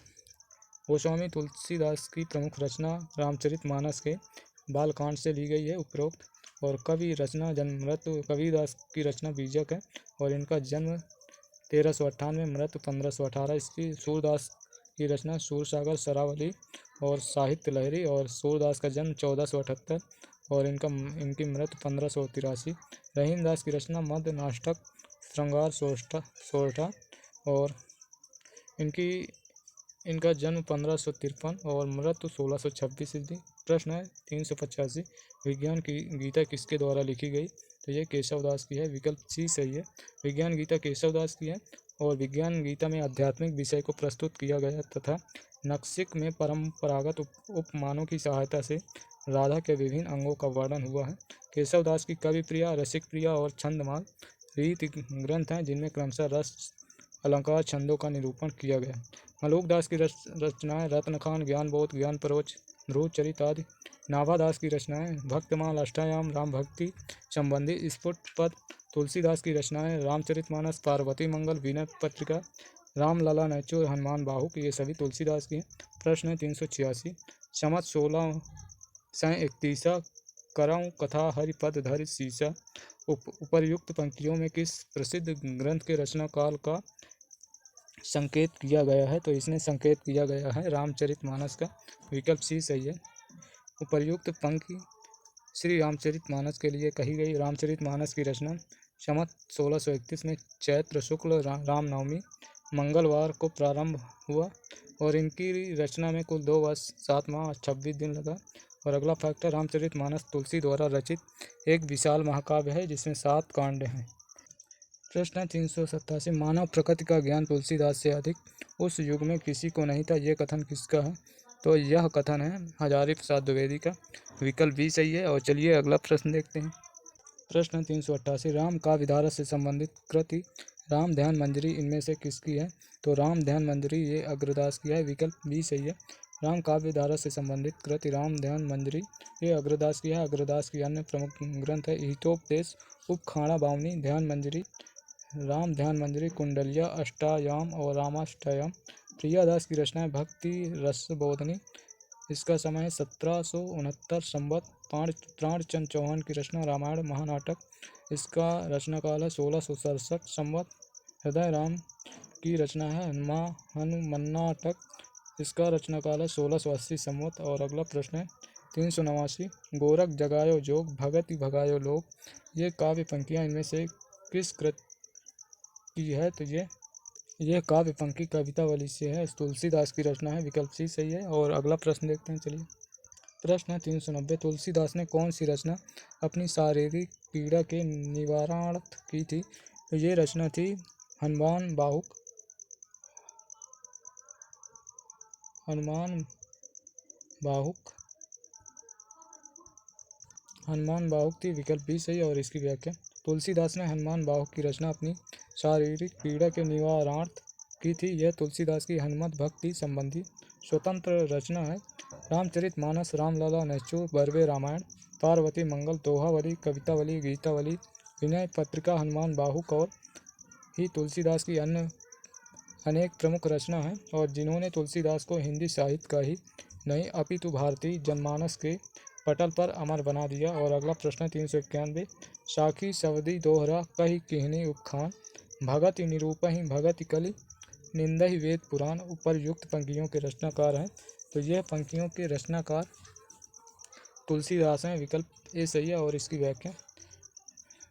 [SPEAKER 1] गोस्वामी तुलसीदास की प्रमुख रचना रामचरितमानस के बालकांड से ली गई है उपरोक्त। और कवि रचना जन्ममृत्यु कबीरदास की रचना बीजक है, और इनका जन्म 1398, मृत्यु 1518। इसकी सूरदास की रचना सूरसागर सरावली, और साहित्य लहरी। और सूरदास का जन्म 1478 और इनकी मृत्यु 1583। रहीमदास की रचना मध्य नाटक श्रृंगार सोरठा और इनका जन्म 1553 और मृत्यु 1626 थी। प्रश्न है 385, विज्ञान की गीता किसके द्वारा लिखी गई? तो ये केशवदास की है, विकल्प सी सही है। विज्ञान गीता केशवदास की है और विज्ञान गीता में आध्यात्मिक विषय को प्रस्तुत किया गया तथा नक्सिक में परंपरागत उपमानों की सहायता से राधा के विभिन्न अंगों का वर्णन हुआ है। केशवदास की कवि प्रिया, रसिक प्रिया और छंदमाल रीति ग्रंथ हैं जिनमें क्रमशः रस, अलंकार, छंदों का निरूपण किया गया। मलूकदास की रचनाएं रत्नखान, ज्ञानबोध, ज्ञान प्रवच, ध्रुव चरित आदि। नाभादास की रचनाएं भक्तमाल, अष्टायाम, राम भक्ति संबंधी स्फुट पद। तुलसीदास की रचनाएं रामचरितमानस, पार्वती मंगल, विनय पत्रिका, रामलला, नैचुर, हनुमान बाहुक, ये सभी तुलसीदास की हैं। प्रश्न है 386, समत 1631 करऊं कथा हरिपद धरि सीसा। उपर्युक्त पंक्तियों में किस प्रसिद्ध ग्रंथ के रचना काल का संकेत किया गया है? तो इसमें संकेत किया गया है रामचरितमानस का, विकल्प सी सही है। उपर्युक्त पंक्ति श्री रामचरितमानस के लिए कही गई। रामचरितमानस की रचना संवत 1631 में चैत्र शुक्ल रामनवमी मंगलवार को प्रारंभ हुआ और इनकी रचना में कुल 2 वर्ष 7 माह 26 दिन लगा। और अगला फैक्ट है, रामचरितमानस तुलसी द्वारा रचित एक विशाल महाकाव्य है जिसमें 7 कांड हैं। प्रश्न है 387, मानव प्रकृति का ज्ञान तुलसीदास से अधिक उस युग में किसी को नहीं था, ये कथन किसका है? तो यह कथन है हजारी प्रसाद द्विवेदी का, विकल्प भी सही है। और चलिए अगला प्रश्न देखते हैं। प्रश्न है 388, राम काव्य धारा से संबंधित कृति राम ध्यान मंजरी इनमें से किसकी है? तो राम ध्यान मंजरी ये अग्रदास की है, विकल्प भी सही है। राम काव्य धारा से संबंधित कृति राम ध्यान मंजरी ये अग्रदास की है। अग्रदास की अन्य प्रमुख ग्रंथ है हितोपदेश, उपखाड़ा बावनी, ध्यान मंजरी, राम ध्यान मंजरी, कुंडलिया, अष्टायाम और रामाष्टयम। प्रियादास की रचना है भक्ति रसबोधनी, इसका समय है 1769 संवत। प्राणचंद चौहान की रचना रामायण महानाटक, इसका रचना काल है 1667 संवत। हृदय राम की रचना है हनुमन्नाटक, इसका रचना काल है 1680 संवत। और अगला प्रश्न है 389, गोरख जगायो जोग भगति भगायो लोग, ये काव्य पंक्तियाँ इनमें से किस कृति की है? तो ये काव्य पंक्ति कवितावली से है, तुलसीदास की रचना है, विकल्प सी सही है। और अगला प्रश्न देखते हैं, चलिए। प्रश्न है 390, तुलसीदास ने कौन सी रचना अपनी शारीरिक पीड़ा के निवारणार्थ की थी? तो ये रचना थी हनुमान बाहुक थी, विकल्प भी सही। और इसकी व्याख्या, तुलसीदास ने हनुमान बाहुक की रचना अपनी शारीरिक पीड़ा के निवारणार्थ की थी। यह तुलसीदास की हनुमत भक्ति संबंधी स्वतंत्र रचना है। रामचरितमानस, रामलला, नैचुर, बरवे रामायण, पार्वती मंगल, दोहावली, कवितावली, गीतावली, विनय पत्रिका, हनुमान बाहुक और ही तुलसीदास की अन्य अनेक प्रमुख रचना है और जिन्होंने तुलसीदास को हिंदी साहित्य का ही नहीं अपितु भारतीय जनमानस के पटल पर अमर बना दिया। और अगला प्रश्न 391, साखी सवदी दोहरा कही किहनी उपखान, भगति निरूपहि भगति कलि निंदहि वेद पुराण। उपर्युक्त पंक्तियों के रचनाकार हैं, तो यह पंक्तियों के रचनाकार तुलसीदास हैं, विकल्प ए सही है। और इसकी व्याख्या,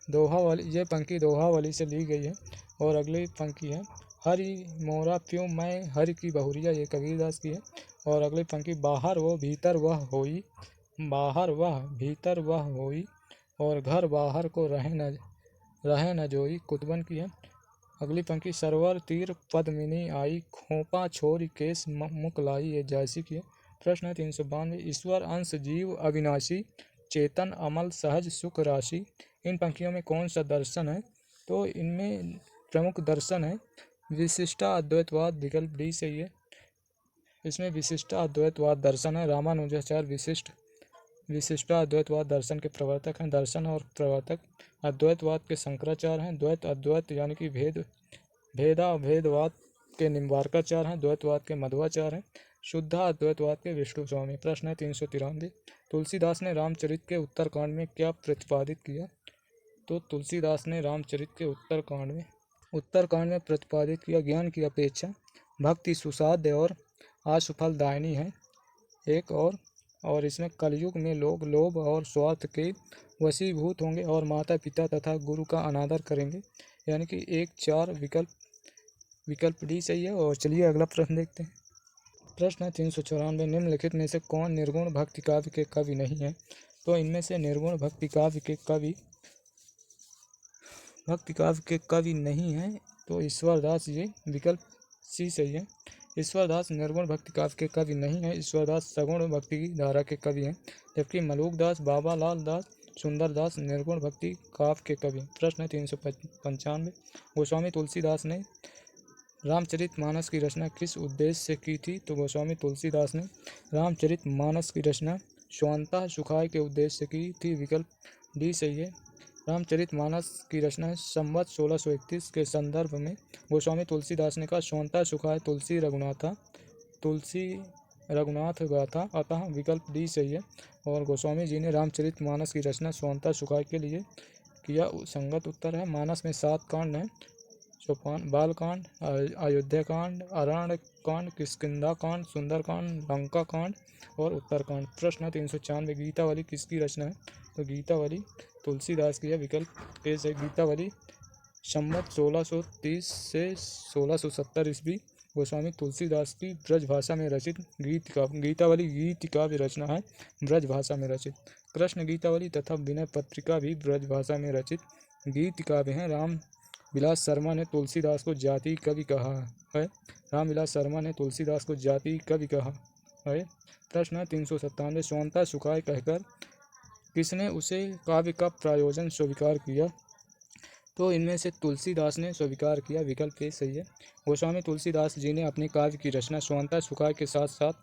[SPEAKER 1] दोहावली, ये पंक्ति दोहावली से ली गई है। और अगली पंक्ति है हरि मोरा प्यों मैं हरि की बहुरिया, ये कबीरदास की है। और अगली पंक्ति बाहर वह भीतर वह होई, बाहर वह भीतर वह होई और घर बाहर को रहे न जोई, कुतुबन की है। अगली पंक्ति सरवर तीर पद्मिनी आई, खोपा छोरी केस मुकलाई, ये जायसी की है। प्रश्न है 392, ईश्वर अंश जीव अविनाशी, चेतन अमल सहज सुख राशि, इन पंक्तियों में कौन सा दर्शन है? तो इनमें प्रमुख दर्शन है विशिष्टा अद्वैतवाद, विकल्प डी सही है। इसमें विशिष्टा अद्वैतवाद दर्शन है। रामानुजाचार्य विशिष्टा अद्वैतवाद दर्शन के प्रवर्तक हैं। दर्शन और प्रवर्तक अद्वैतवाद के शंकराचार्य हैं। द्वैत अद्वैत यानी कि भेदवाद के निम्बारकाचार्य हैं। द्वैतवाद के मध्वाचार्य हैं। शुद्धा अद्वैतवाद के विष्णु स्वामी। प्रश्न है 393, तुलसीदास ने रामचरित के उत्तरकांड में क्या प्रतिपादित किया? तो तुलसीदास ने रामचरित के उत्तरकांड में प्रतिपादित किया, ज्ञान की अपेक्षा भक्ति सुसाध्य और आशुफलदायिनी है। एक और इसमें कलयुग में लोग लोभ और स्वार्थ के वशीभूत होंगे और माता पिता तथा गुरु का अनादर करेंगे। यानी कि 1-4 विकल्प डी सही है। और चलिए अगला प्रश्न देखते हैं। प्रश्न है 394, निम्नलिखित में से कौन निर्गुण भक्ति काव्य के कवि नहीं है? तो इनमें से निर्गुण भक्ति काव्य के कवि नहीं है तो ईश्वरदास, ये विकल्प सी सही है। ईश्वरदास निर्गुण भक्ति काव्य के कवि नहीं है। ईश्वरदास सगुण भक्ति की धारा के कवि हैं, जबकि मलूकदास, बाबालाल दास, सुंदरदास निर्गुण भक्ति काव्य के कवि। प्रश्न 395, गोस्वामी तुलसीदास ने रामचरितमानस की रचना किस उद्देश्य से की थी? तो गोस्वामी तुलसीदास ने रामचरितमानस की रचना स्वांतः सुखाय के उद्देश्य से की थी। विकल्प डी सही है। रामचरितमानस की रचना संवत 1631 के संदर्भ में गोस्वामी तुलसीदास ने कहा स्वांतः सुखाय तुलसी रघुनाथ गाथा, अतः विकल्प डी सही है। और गोस्वामी जी ने रामचरितमानस की रचना स्वांतः सुखाय के लिए किया। संगत उत्तर है। मानस में 7 कांड हैं, सोपान, बालकांड, अयोध्या-कांड, अरण्य-कांड, किष्किंधा-कांड, सुंदर-कांड, लंका-कांड और उत्तर-कांड। प्रश्न 394, गीतावली किसकी रचना है? तो गीतावली तुलसीदास की है। विकल्प ए से। गीतावली संवत 1630 से 1670 ईस्वी गोस्वामी तुलसीदास की ब्रज भाषा में रचित गीतावली गीत काव्य रचना है, ब्रज भाषा में रचित। कृष्ण गीतावली तथा विनय पत्रिका भी ब्रज भाषा में रचित गीत काव्य हैं। रामविलास शर्मा ने तुलसीदास को जाति कवि कहा है। रामविलास शर्मा ने तुलसीदास को जाति कवि कहा है। प्रश्न 397, स्वांतः सुखाय कहकर किसने उसे काव्य का प्रायोजन स्वीकार किया? तो इनमें से तुलसीदास ने स्वीकार किया। विकल्प ए सही है। गोस्वामी तुलसीदास जी ने अपने काव्य की रचना स्वांतः सुखाय के साथ साथ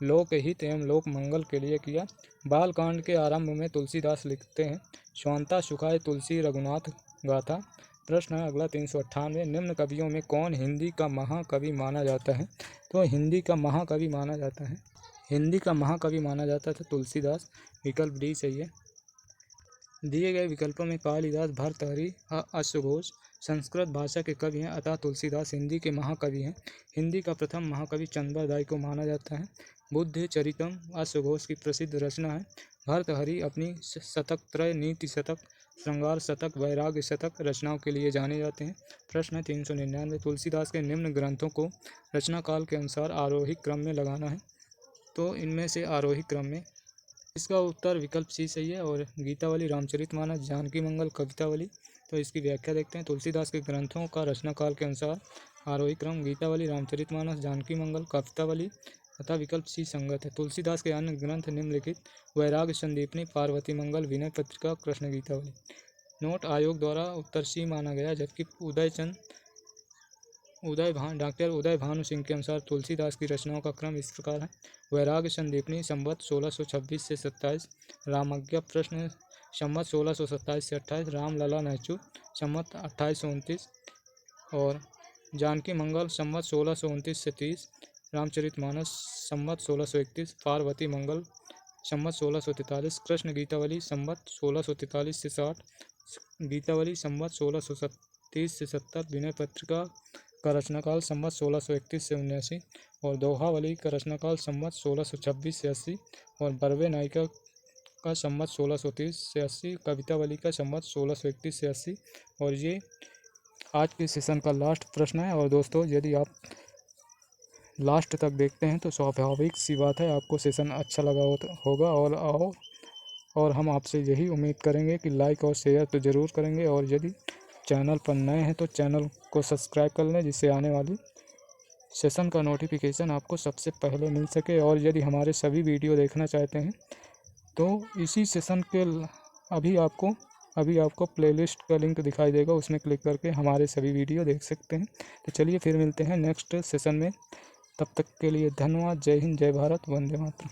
[SPEAKER 1] लोकहित एवं लोक मंगल के लिए किया। बालकांड के आरंभ में तुलसीदास लिखते हैं स्वांतः सुखाय तुलसी रघुनाथ गाथा। प्रश्न है अगला 398, निम्न कवियों में कौन हिंदी का महाकवि माना जाता है? तो हिंदी का महाकवि माना जाता था तुलसीदास। विकल्प डी सही है। दिए गए विकल्पों में कालिदास, भर्तृहरि, अश्वघोष संस्कृत भाषा के कवि हैं, अतः तुलसीदास हिंदी के महाकवि हैं। हिंदी का प्रथम महाकवि चंद्रदाय को माना जाता है। बुद्ध चरितम अश्वघोष की प्रसिद्ध रचना है। भर्तृहरि अपनी शतक त्रय, नीति शतक, श्रृंगार शतक, वैराग्य शतक रचनाओं के लिए जाने जाते हैं। प्रश्न 399, तुलसीदास के निम्न ग्रंथों को रचना काल के अनुसार आरोही क्रम में लगाना है। तो इनमें से आरोही क्रम में इसका उत्तर विकल्प सी सही है। और गीतावली, रामचरितमानस, जानकी मंगल, कवितावली। तो इसकी व्याख्या देखते हैं। तुलसीदास के ग्रंथों का रचना काल के अनुसार आरोही क्रम गीतावली, रामचरितमानस, जानकी मंगल, कवितावली तथा विकल्प सी संगत है। तुलसीदास के अन्य ग्रंथ निम्नलिखित वैराग्य संदीपनी, पार्वती मंगल, विनय पत्रिका, कृष्ण गीतावली। नोट आयोग द्वारा उत्तर सी माना गया, जबकि डॉक्टर उदय भानु सिंह के अनुसार तुलसीदास की रचनाओं का क्रम इस प्रकार है। वैराग्य संदीपनी संवत 1626 से 27, रामाज्ञा प्रश्न संवत 1627 से 28, रामलला नहचू संवत 2829 और जानकी मंगल संवत 1629 से 30, रामचरितमानस संवत 1631, पार्वती मंगल संवत 1643, कृष्ण गीतावली संवत 1643 से 60, गीतावली संवत 1630 से 70, विनय पत्रिका का रचनाकाल संवत 1631 से 79 और दोहावली का रचनाकाल संवत 1626 से 80 और बरवे नायिका का संवत 1630 से 80, कवितावली का संवत 1631 से 80। और ये आज के सेशन का लास्ट प्रश्न है। और दोस्तों, यदि आप लास्ट तक देखते हैं तो स्वाभाविक सी बात है आपको सेशन अच्छा लगा होगा। और हम आपसे यही उम्मीद करेंगे कि लाइक और शेयर तो ज़रूर करेंगे। और यदि चैनल पर नए हैं तो चैनल को सब्सक्राइब कर लें, जिससे आने वाली सेशन का नोटिफिकेशन आपको सबसे पहले मिल सके। और यदि हमारे सभी वीडियो देखना चाहते हैं तो इसी सेशन के अभी आपको प्लेलिस्ट का लिंक दिखाई देगा, उसमें क्लिक करके हमारे सभी वीडियो देख सकते हैं। तो चलिए फिर मिलते हैं नेक्स्ट सेशन में। तब तक के लिए धन्यवाद। जय हिंद, जय भारत, वंदे मातरम।